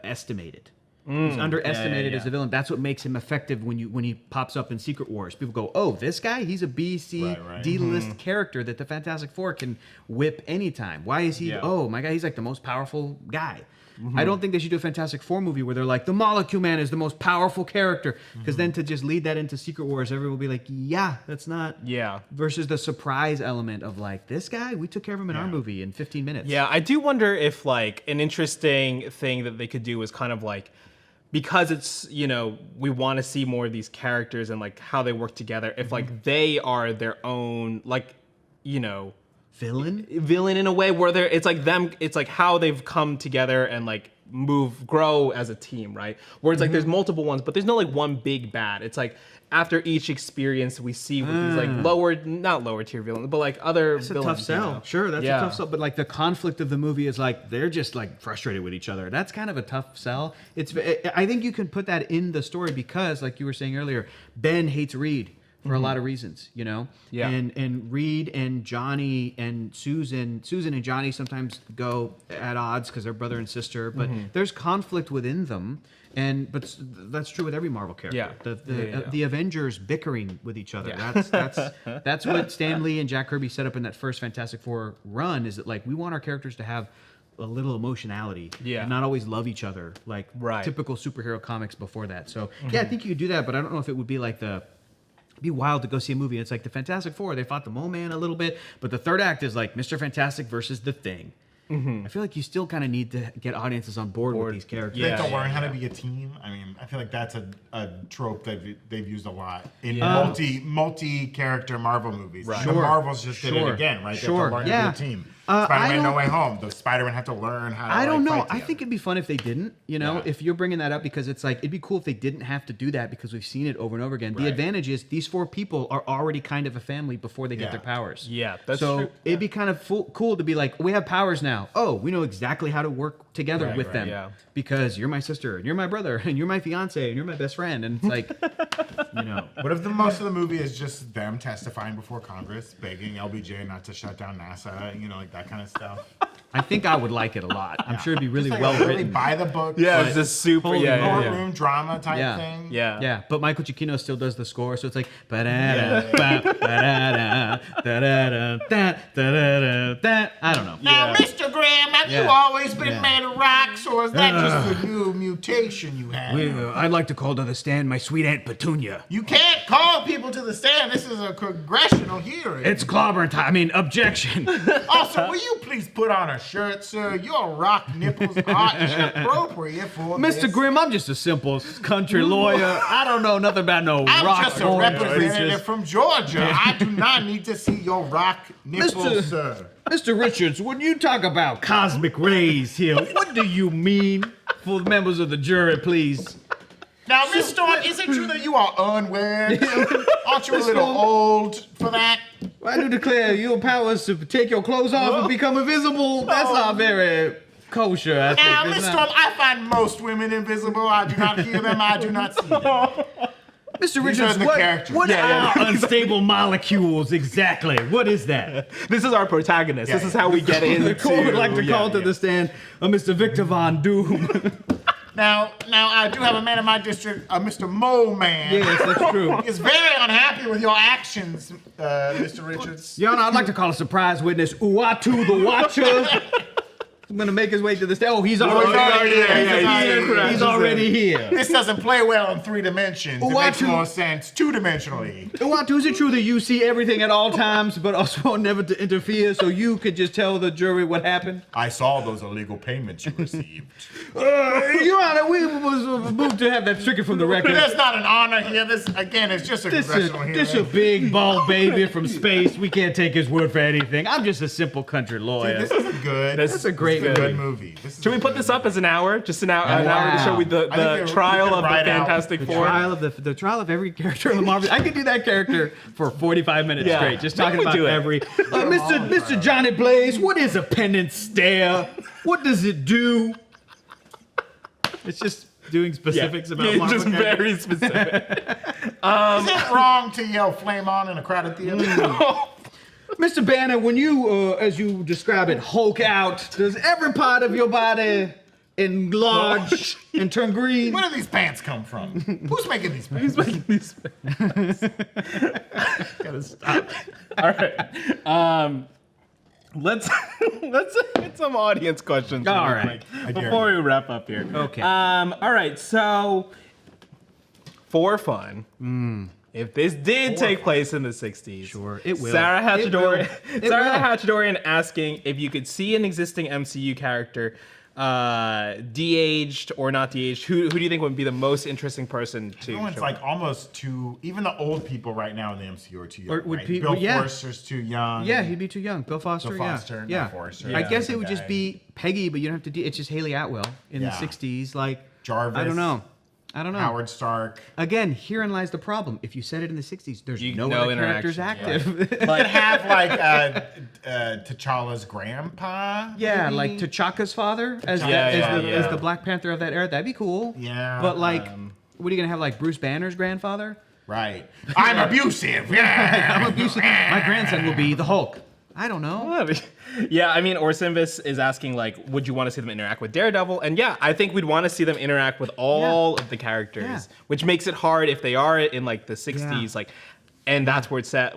estimated. He's underestimated as a villain. That's what makes him effective when he pops up in Secret Wars. People go, "Oh, this guy? He's a B, C, D-list character that the Fantastic Four can whip anytime. Why is he? Oh my God, he's like the most powerful guy." I don't think they should do a Fantastic Four movie where they're like, the Molecule Man is the most powerful character, because then to just lead that into Secret Wars, everyone will be like, "Yeah, that's not." Versus the surprise element of like, this guy, we took care of him in our movie in 15 minutes. Yeah, I do wonder if like an interesting thing that they could do is kind of like, because it's, you know, we want to see more of these characters and like how they work together, if like they are their own, like, you know, villain in a way where it's like them, it's like how they've come together and like grow as a team, right? Where it's like there's multiple ones, but there's no like one big bad. It's like after each experience we see with these like not lower tier villains, but like other That's villains. a tough sell. You know? Sure, that's a tough sell. But like the conflict of the movie is like they're just like frustrated with each other. That's kind of a tough sell. I think you can put that in the story because, like you were saying earlier, Ben hates Reed for a lot of reasons, you know? Yeah. And Reed and Johnny and Susan and Johnny sometimes go at odds because they're brother and sister, but there's conflict within them. But that's true with every Marvel character. Yeah. The Avengers bickering with each other. Yeah. That's what Stan Lee and Jack Kirby set up in that first Fantastic Four run, is that like we want our characters to have a little emotionality and not always love each other like typical superhero comics before that. So I think you could do that, but I don't know if it would be like it'd be wild to go see a movie. It's like the Fantastic Four. They fought the Mole Man a little bit, but the third act is like Mr. Fantastic versus the Thing. I feel like you still kind of need to get audiences on board with these characters. They have to learn how to be a team. I mean, I feel like that's a trope that they've used a lot in multi-character Marvel movies. Right. The Marvels just did it again, right? They have to learn to be a team. Spider-Man No Way Home. The Spider-Man have to learn how to I don't know. fight I think it'd be fun if they didn't, you know, if you're bringing that up, because it's like, it'd be cool if they didn't have to do that because we've seen it over and over again. The advantage is these 4 people are already kind of a family before they get their powers. Yeah, that's true. So it'd be kind of cool to be like, we have powers now. Oh, we know exactly how to work together with them. Yeah. Because you're my sister, and you're my brother, and you're my fiance, and you're my best friend. And it's like, you know. What if the most of the movie is just them testifying before Congress, begging LBJ not to shut down NASA, you know, like that kind of stuff? I think I would like it a lot. I'm sure it'd be really well Really written. buy the book. Yeah, it's just super. Courtroom drama type thing. Yeah, but Michael Giacchino still does the score, so it's like ba-da-da, ba-da-da, da-da-da, da-da-da, da. I don't know. Now, Mr. Graham, have you always been red rocks, or is that just a new mutation you have? Well, I'd like to call to the stand my sweet Aunt Petunia. You can't call people to the stand. This is a congressional hearing. It's clobbering time. I mean, objection. Also, will you please put on a shirt, sir? Your rock nipples are inappropriate for Mr. this. Grimm, I'm just a simple country lawyer. I don't know nothing about no I'm rock just a orange representative creatures. from Georgia. I do not need to see your rock nipples, sir. Mr. Richards, when you talk about cosmic rays here, what do you mean? For the members of the jury, please. Now, Miss Storm, is it true that you are unwed? Aren't you a little old for that? I do declare your powers to take your clothes off and become invisible. That's not very kosher, I think. Now, It's Miss not- Storm, I find most women invisible. I do not hear them. I do not see them. Mr. These are Richards, the characters. what Yeah, are unstable molecules exactly? What is that? This is our protagonist. Yeah, this is yeah. how we get into. The court would like to call to the stand Mr. Victor Von Doom. Now, I do have a man in my district, Mr. Mole Man. Yes, that's true. He is very unhappy with your actions, Mr. Richards. Your Honor, I'd like to call a surprise witness, Uatu the Watcher. I'm gonna make his way to the stand. Oh, he's already here. He's already here. This doesn't play well in 3 dimensions. It makes Uatu. more sense 2-dimensionally. Uatu, is it true that you see everything at all times, but also never to interfere, so you could just tell the jury what happened? I saw those illegal payments you received. Your Honor, we was moved to have that stricken from the record. There's not an honor here. This, again, is just a congressional hearing. This a big bald baby from space. We can't take his word for anything. I'm just a simple country lawyer. This is good. That's a great This is a good movie. Should we put this up as an hour? Just an hour, an hour to show we the I think we trial could of the write out Fantastic the Four. The trial of every character in the Marvel. I could do that character for 45 minutes Yeah. straight, just Maybe talking we about do it. every. Mr. Johnny Blaze, what is a pendant stare? What does it do? It's just doing specifics about Marvel just characters. very specific. Is it wrong to yell "flame on" in a crowded theater? Mr. Banner, when you, as you describe it, hulk out, does every part of your body enlarge and turn green? Where do these pants come from? Who's making these pants? Gotta stop. All right. Let's hit some audience questions. All real right. quick before we wrap up here. Okay. All right. So, for fun. If this did take place in the 60s, Sure, it will. Sarah It will. Hatchadorian asking if you could see an existing MCU character de-aged or not de-aged, who do you think would be the most interesting person to Everyone's show like up? almost too. Even the old people right now in the MCU are too young. Or would right? people- Bill yeah. Forster's too young. Yeah, he'd be too young. Bill Foster, Bill Foster, not yeah. Forster. I Yeah. guess it would Guy. just be Peggy, but you don't have to it's just Haley Atwell in Yeah. the 60s. Like, Jarvis. I don't know. Howard Stark. Again, herein lies the problem. If you said it in the 60s, there's You- no no other characters interaction, active. You could have like T'Challa's grandpa. Yeah, maybe? like T'Chaka's father as, Yeah, as yeah. the Black Panther of that era. That'd be cool. Yeah, But like, what are you gonna have like Bruce Banner's grandfather? Right. I'm abusive. Yeah. I'm abusive. My grandson will be the Hulk. I don't know. Yeah, I mean, Orsinvis is asking, like, would you want to see them interact with Daredevil? And yeah, I think we'd want to see them interact with all of the characters, Yeah. which makes it hard if they are in, like, the 60s, Yeah. like, and that's where it's set.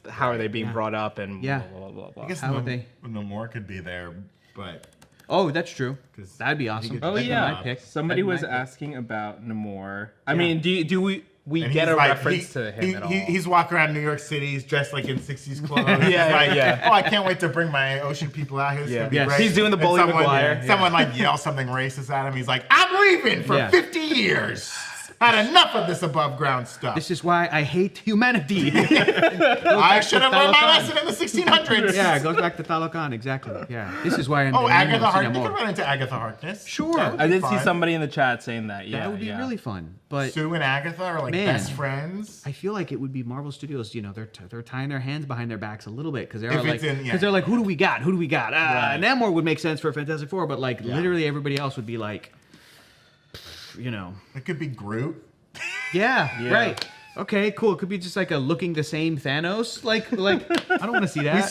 How are they being brought up and Yeah. blah, blah, blah, blah. I guess How would they? no more could be there, but Oh, that's true. 'Cause That'd be awesome. could- Oh, That'd be yeah. my pick. Somebody That'd be was my pick. asking about Namor. I mean, do we and get he's a like- reference to him at all? He's walking around New York City. He's dressed like in 60s clothes. Yeah, He's like, yeah. Oh, I can't wait to bring my ocean people out here. It's Yeah. gonna be Yes. great. He's doing the And Bully someone, McGuire. Someone like yells something racist at him. He's like, I'm leaving for Yeah. 50 years. Had enough of this above ground stuff. This is why I hate humanity. I should have learned my Talokan. lesson in the 1600s. Yeah, it goes back to Talokan, exactly. Yeah. This is why I'm Oh, the Agatha Nemo Harkness. You Cinnamon. could run into Agatha Harkness. Sure. That would I be did see fun. somebody in the chat saying that. Yeah, That would be yeah. really fun. But Sue and Agatha are like Man. best friends. I feel like it would be Marvel Studios. You know, they're tying their hands behind their backs a little bit because they're If like, it's in- yeah. they're like, who do we got? Who do we got? Right. Namor would make sense for Fantastic Four, but like literally everybody else would be like, you know, It could be Groot. yeah, Yeah. right. Okay, cool. It could be just like a looking the same Thanos. Like I don't want to see that. We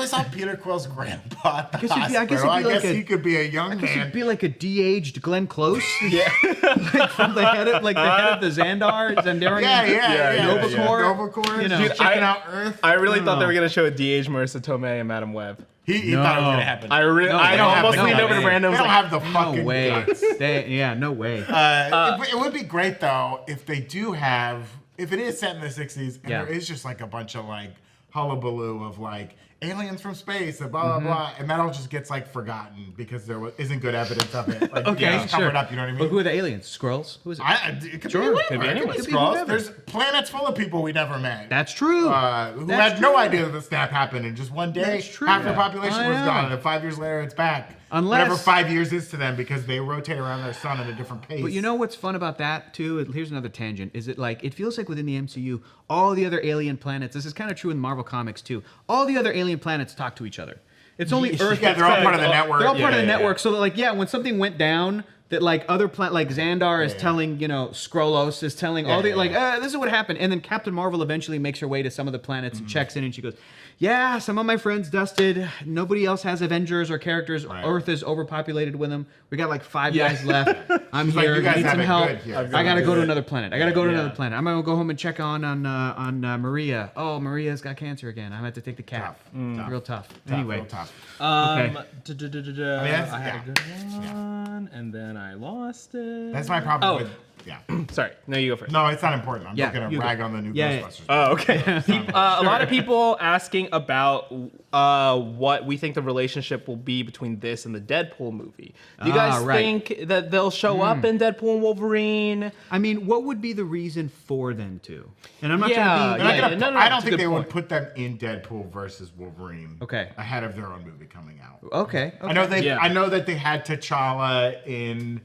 saw Peter Quill's grandpa at the guess it'd be- I guess hospital. it'd be like he could be a young man. It'd be like a de-aged Glenn Close. Yeah. Like from the head of the Zandarian. Yeah. Nova Corps. Nova Corps. You know. Dude, checking out Earth. I really thought they were gonna show a DH Marissa Tomei and Madame Web. He thought it was gonna happen. I don't almost have leaned the over to guts. Brandon. They don't have the No fucking way. guts. No way. It would be great though if they do have, if it is set in the 60s and there is just like a bunch of like hullabaloo of like aliens from space and blah blah blah, and that all just gets like forgotten because there isn't good evidence of it. Like, Okay, covered sure. up. You know what I mean? But who are the aliens? Skrulls? Who is it? It could Sure. be Could be anyone. It Could be Skrulls. whoever. There's planets full of people we never met. That's true. Who That's had no true. idea that the snap happened, and just one day, That's true. half the population I was know. gone, and then 5 years later, it's back. Unless- Whatever 5 years is to them, because they rotate around their sun at a different pace. But you know what's fun about that too? Here's another tangent. Is it like it feels like within the MCU, all the other alien planets. This is kind of true in Marvel Comics too. All the other alien planets talk to each other. It's only Earth. Yeah, that's they're all kind part of the network. They're all part of the Yeah. network. So that, like, yeah, when something went down, that like other like Xandar is telling, Skrullos is telling all the this is what happened, and then Captain Marvel eventually makes her way to some of the planets and checks in, and she goes, yeah, some of my friends dusted. Nobody else has Avengers or characters. Right. Earth is overpopulated with them. We got like 5 guys left. I'm like, here. you guys Need have some it help. good here. I gotta go to another planet. I gotta go to Yeah. another planet. I'm gonna go home and check on Maria. Oh, Maria's got cancer again. I'm gonna have to take the cat. Tough. Real tough. Tough, Anyway, real tough. Okay. that's- I had yeah. a good one, and then I lost it. That's my problem Oh. with. Yeah. Sorry, no, you go first. No, it's not important. I'm Yeah, just gonna you go. rag on the new Yeah, Ghostbusters. Oh, okay. A lot of people asking about what we think the relationship will be between this and the Deadpool movie. Do you guys right. think that they'll show up in Deadpool and Wolverine? I mean, what would be the reason for them to? And I'm not Yeah, trying to be. They're not yeah, gonna- no, I don't it's a think good they point. would put them in Deadpool versus Wolverine. Okay. Ahead of their own movie coming out. Okay. I know they. Yeah. I know that they had T'Challa in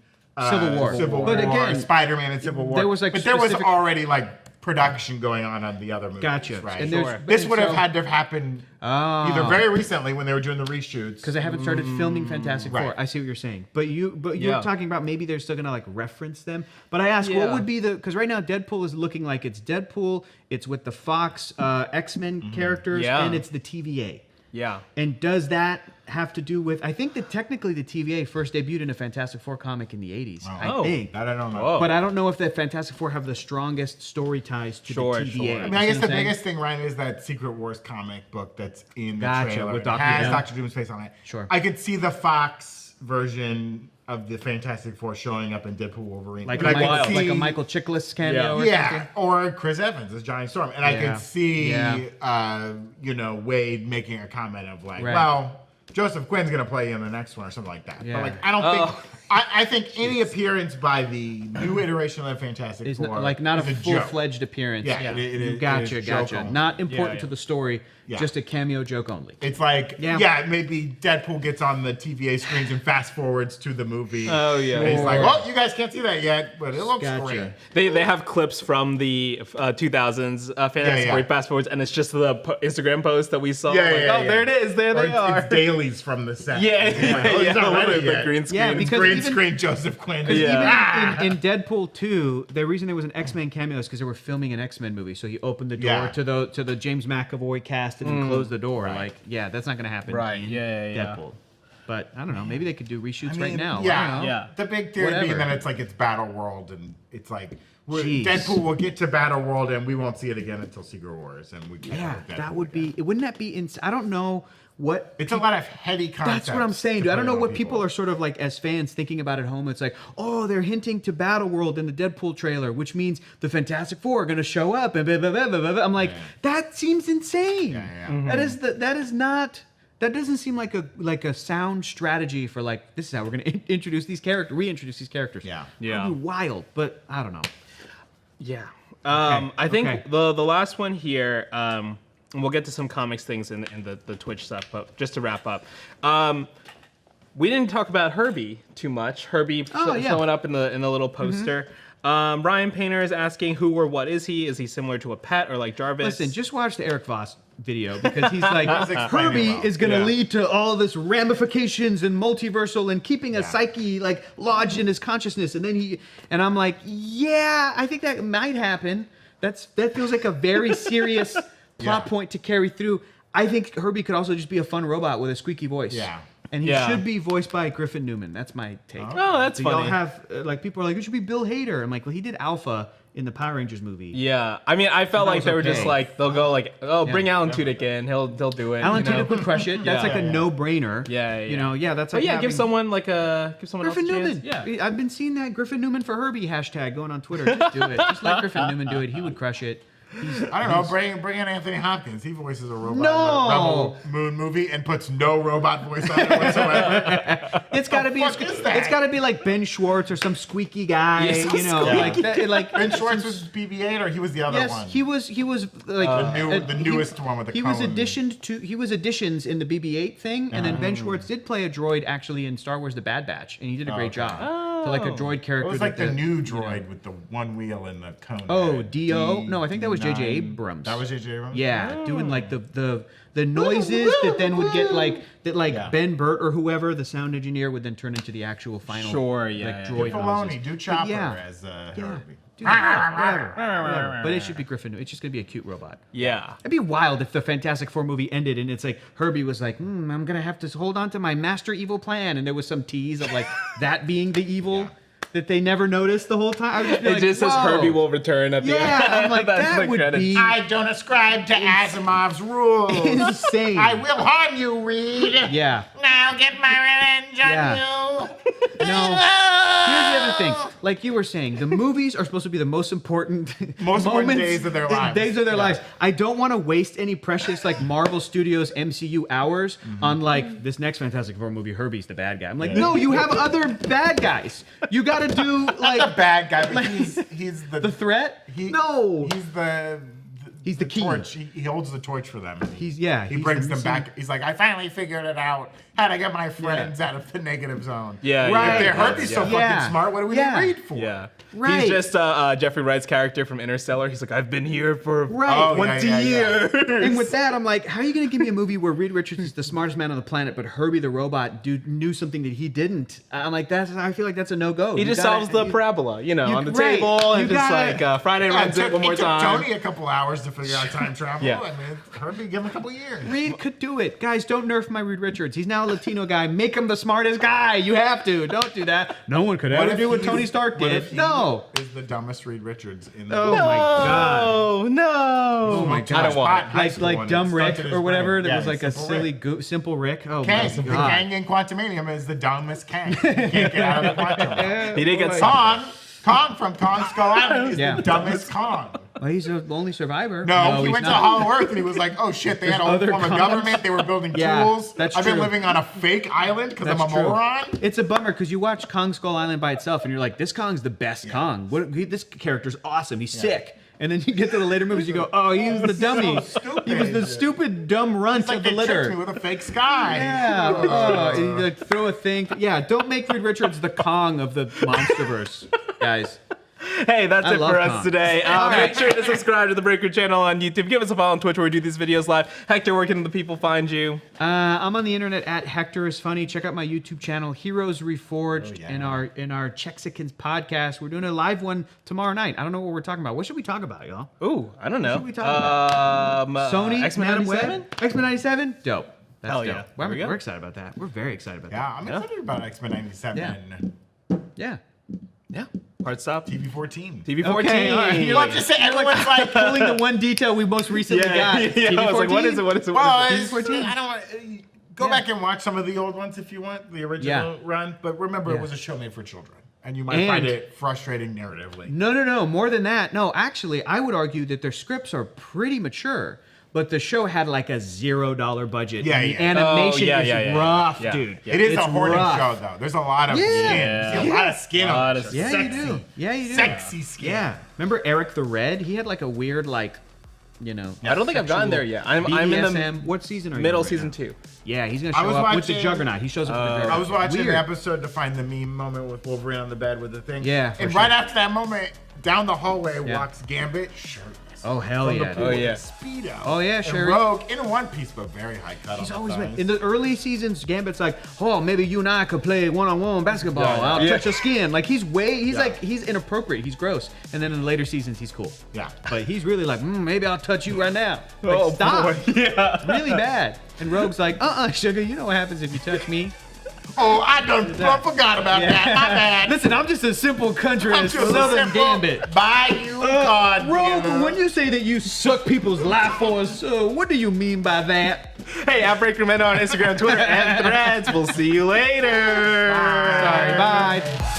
Civil War. Civil But War, again, Spider-Man and Civil War. there was, like, but there was specific- already like production going on the other movies. Gotcha. Right. And there's- Sure. This and would have so- had to have happened either very recently when they were doing the reshoots. because they haven't started filming Fantastic Four. Right. I see what you're saying, but you're Yeah. talking about maybe they're still gonna like reference them. But I ask, what Yeah. would be the? Because right now Deadpool is looking like it's Deadpool, it's with the Fox X-Men characters, Yeah. and it's the TVA. Yeah. And does that have to do with? I think that technically the TVA first debuted in a Fantastic Four comic in the 80s. Oh. I think. That I don't know. Whoa. But I don't know if the Fantastic Four have the strongest story ties to Sure, the TVA. sure. I mean, I guess You the know what I'm biggest thing, Ryan, is that Secret Wars comic book that's in the Gotcha, trailer. with It Dr. has Doom. Dr. Doom's face on it. Sure. I could see the Fox version of the Fantastic Four showing up in Deadpool Wolverine. Like, But I a could Michael, see- like a Michael Chiklis cameo or yeah, something? or Chris Evans as Johnny Storm, and I Yeah. could see, Yeah. Wade making a comment of like, Right. well, Joseph Quinn's gonna play you in the next one or something like that. Yeah. But like, I don't think. I think any appearance by the new iteration of the Fantastic It's Four not a is joke. full-fledged appearance. Yeah, it is Gotcha. joke only. Not important Yeah, to yeah. the story, Yeah. just a cameo joke only. It's like, Yeah. maybe Deadpool gets on the TVA screens and fast forwards to the movie. Oh, yeah. And he's like, Sure. well, you guys can't see that yet, but it looks Gotcha. great. They have clips from the 2000s Fantastic Yeah, Four yeah. fast forwards, and it's just the Instagram post that we saw. Yeah, like, yeah, oh, yeah. there it is. There Or they are. it's dailies from the set. Yeah, It's like, oh, yeah, it's not a little ready bit of yet. green screen. Yeah, It's because green even- screen Joseph Quinn. Even in Deadpool 2, the reason there was an X-Men cameo is because they were filming an X-Men movie. So he opened the door Yeah. to the James McAvoy cast and then closed the door. Right. Like, yeah, that's not going to happen. Right, in yeah. Deadpool. But I don't know. Maybe they could do reshoots I mean, right now. I Yeah, don't know. Yeah. The big theory Whatever. being that it's like it's Battle World, and it's like Jeez. Deadpool will get to Battle World, and we won't see it again until Secret Wars, and we can't Yeah, have Deadpool that would again. be. Wouldn't that be? I don't know what. It's a lot of heady concepts. That's what I'm saying, to dude. I put don't it know on what people are sort of like as fans thinking about at home. It's like, oh, they're hinting to Battle World in the Deadpool trailer, which means the Fantastic Four are going to show up. And blah, blah, blah, blah, blah. I'm like, that seems insane. Yeah. That is not. That doesn't seem like a sound strategy for like this is how we're going to introduce these characters, reintroduce these characters. Yeah. Yeah. It'd be wild, but I don't know. Yeah. I think okay. the last one here, and we'll get to some comics things in the Twitch stuff, but just to wrap up, we didn't talk about Herbie too much. Herbie showing up in the little poster. Ryan Painter is asking who or what is he? Is he similar to a pet or like Jarvis? Listen, just watch the Eric Voss video because he's like, explaining Herbie well. is going to Yeah. lead to all this ramifications and multiversal and keeping a psyche like lodged in his consciousness. And then I'm like, yeah, I think that might happen. that feels like a very serious plot point to carry through. I think Herbie could also just be a fun robot with a squeaky voice. Yeah. And he should be voiced by Griffin Newman. That's my take. Oh, that's so funny. Y'all have people are like, it should be Bill Hader. I'm like, well, he did Alpha in the Power Rangers movie. Yeah, I mean, I felt like they were just okay. like, they'll go like, oh, bring Alan Tudyk in, he'll do it. Alan you know? Tudyk would crush it. That's like a no-brainer. Yeah. You know, that's like But yeah, having give someone else Griffin a chance. Newman. Yeah. I've been seeing that Griffin Newman for Herbie hashtag going on Twitter. Just do it. Just let Griffin Newman do it. He would crush it. I don't know. Bring in Anthony Hopkins. He voices a robot in No! the Rebel Moon movie and puts no robot voice on it whatsoever. It's got to be. fuck is that? It's got to be like Ben Schwartz or some squeaky guy. Yeah, some you know, squeaky- like that. Like Ben Schwartz was BB-8, or he was the other yes, one. he was like the newest one with the He was cone. additions in the BB-8 thing, and then Ben Schwartz did play a droid actually in Star Wars: The Bad Batch, and he did a great job. So like a droid character. It was like that the new droid with the one wheel and the cone. Oh, D.O.? No, I think that was J.J. Abrams. That was J.J. Abrams? Yeah, doing like the noises that then would get Ben Burt or whoever, the sound engineer, would then turn into the actual final droid Filoni, noises. do Chopper yeah. as Yeah. Herbie. Dude, whatever. But it should be Griffin. It's just gonna be a cute robot. Yeah. It'd be wild if the Fantastic Four movie ended and it's like Herbie was like, I'm gonna have to hold on to my master evil plan, and there was some tease of like that being the evil that they never noticed the whole time. I would just be It like, just says whoa. Herbie will return at the end. Yeah, I'm like, That's that the would credits. be I don't ascribe to Asimov's rules. insane. I will harm you, Reed. Yeah. Now get my revenge on you. No. Here's the other thing. Like you were saying, the movies are supposed to be the most important moments, days of their lives. Days of their lives. I don't want to waste any precious like Marvel Studios MCU hours on like this next Fantastic Four movie. Herbie's the bad guy. I'm like, no, you have other bad guys. You got to do like The bad guy, but he's the threat. No, He's the key. torch. He holds the torch for them. He He brings them back. He's like, I finally figured it out. How to get my friends out of the negative zone. Yeah, Right. If they're Herbie's so fucking smart, what do we need Reed for? Yeah. Right. He's just Jeffrey Wright's character from Interstellar. He's like, I've been here for Right. 20 yeah. years. And with that, I'm like, how are you going to give me a movie where Reed Richards is the smartest man on the planet, but Herbie the robot knew something that he didn't? I'm like, I feel like that's a no-go. He just solves the parabola, on the right. table, and You just gotta- like Friday runs it one more It took time. Tony a couple hours to figure out time travel. Yeah. I mean, Herbie, give him a couple years. Reed could do it. Guys, don't nerf my Reed Richards. He's now a Latino guy. Make him the smartest guy. You have to. Don't do that. No one could ever do what Tony Stark did. No. Is the dumbest Reed Richards in the Oh my God. Oh, no. Oh my I God. don't want it. Like Dumb Rick or whatever. That was like a silly, simple Rick. Oh Kang. my The God. Kang in Quantumanium is the dumbest Kang. He can't get out of the quantum. He did get some. Kong from Kong Skull Island is Yeah. the dumbest Kong. Well, he's the only survivor. No, he he's went to not. Hollow Earth and he was like, oh shit, they had a whole other form of Kongs? government. They were building Yeah, tools. that's I've been true. living on a fake island because I'm a That's true. moron. It's a bummer because you watch Kong Skull Island by itself and you're like, this Kong's the best Kong. This character's awesome. He's sick. And then you get to the later movies, you go, oh, he was the dummy. stupid. He was the stupid, dumb runt It's like of the they tricked litter. me with a fake sky. Yeah. Oh, you like throw a thing. Yeah, don't make Reed Richards the Kong of the Monsterverse, guys. Hey, that's I it love for us Kong. today. Make sure to subscribe to the Breakroom channel on YouTube. Give us a follow on Twitch where we do these videos live. Hector, where can the people find you? I'm on the internet at Hector is Funny. Check out my YouTube channel, Heroes Reforged, in our Chexicans podcast. We're doing a live one tomorrow night. I don't know what we're talking about. What should we talk about, y'all? Ooh, I don't know. should we talk Sony, X-Men Madam 97? Web, X-Men 97. Dope. That's Hell dope. yeah. We're, There we go. we're excited about that. We're very excited about Yeah, I'm excited about X-Men 97. Yeah. Yeah. Hard stop. TV14. TV14. Okay, all right. You're Well, like, just say everyone's like, pulling the one detail we most recently got. Yeah, I was like, what is it? What is it? well, What is it? it's- I don't want go back and watch some of the old ones if you want, the original run. But remember, it was a show made for children. And you might find it frustrating narratively. No. More than that. No, actually, I would argue that their scripts are pretty mature. But the show had like a $0 budget. Yeah, and the yeah. animation Oh, yeah, is yeah. rough, Yeah. dude. Yeah. It is It's a hoarding rough. show, though. There's a lot of skin. Yeah. You see a lot of skin A lot on of the Yeah, show. you do. Yeah, you do. Sexy skin. Yeah. Remember Eric the Red? He had like a weird I don't think I've gotten there yet. I'm in the BDSM. What season are you middle in right season now? 2. Yeah, he's gonna I show was up with the watching- Juggernaut. He shows up with the Juggernaut. I was watching Weird. the episode to find the meme moment with Wolverine on the bed with the thing. Yeah, for And sure. right after that moment, down the hallway walks Gambit, shirtless. Oh, hell From the yeah, pool dude. Oh, yeah. with Speedo. Oh, yeah, sure. And Rogue in one piece, but very high cut. He's on always the been thighs. in the early seasons. Gambit's like, oh, maybe you and I could play one-on-one basketball. Yeah, yeah. I'll touch your skin. Like he's Yeah. like he's inappropriate. He's gross. And then in the later seasons, he's cool. Yeah. But he's really like, maybe I'll touch you right now. Like, Oh, stop. boy. Yeah. Really bad. And Rogue's like, sugar, you know what happens if you touch me. Oh, I forgot about that. My bad. Listen, I'm just a simple country I'm as just a Southern simple Gambit. Bayou cod Rogue, dealer. when you say that you suck people's life force, what do you mean by that? Hey, at Breakroom on Instagram, Twitter, and Threads. We'll see you later. Sorry, bye.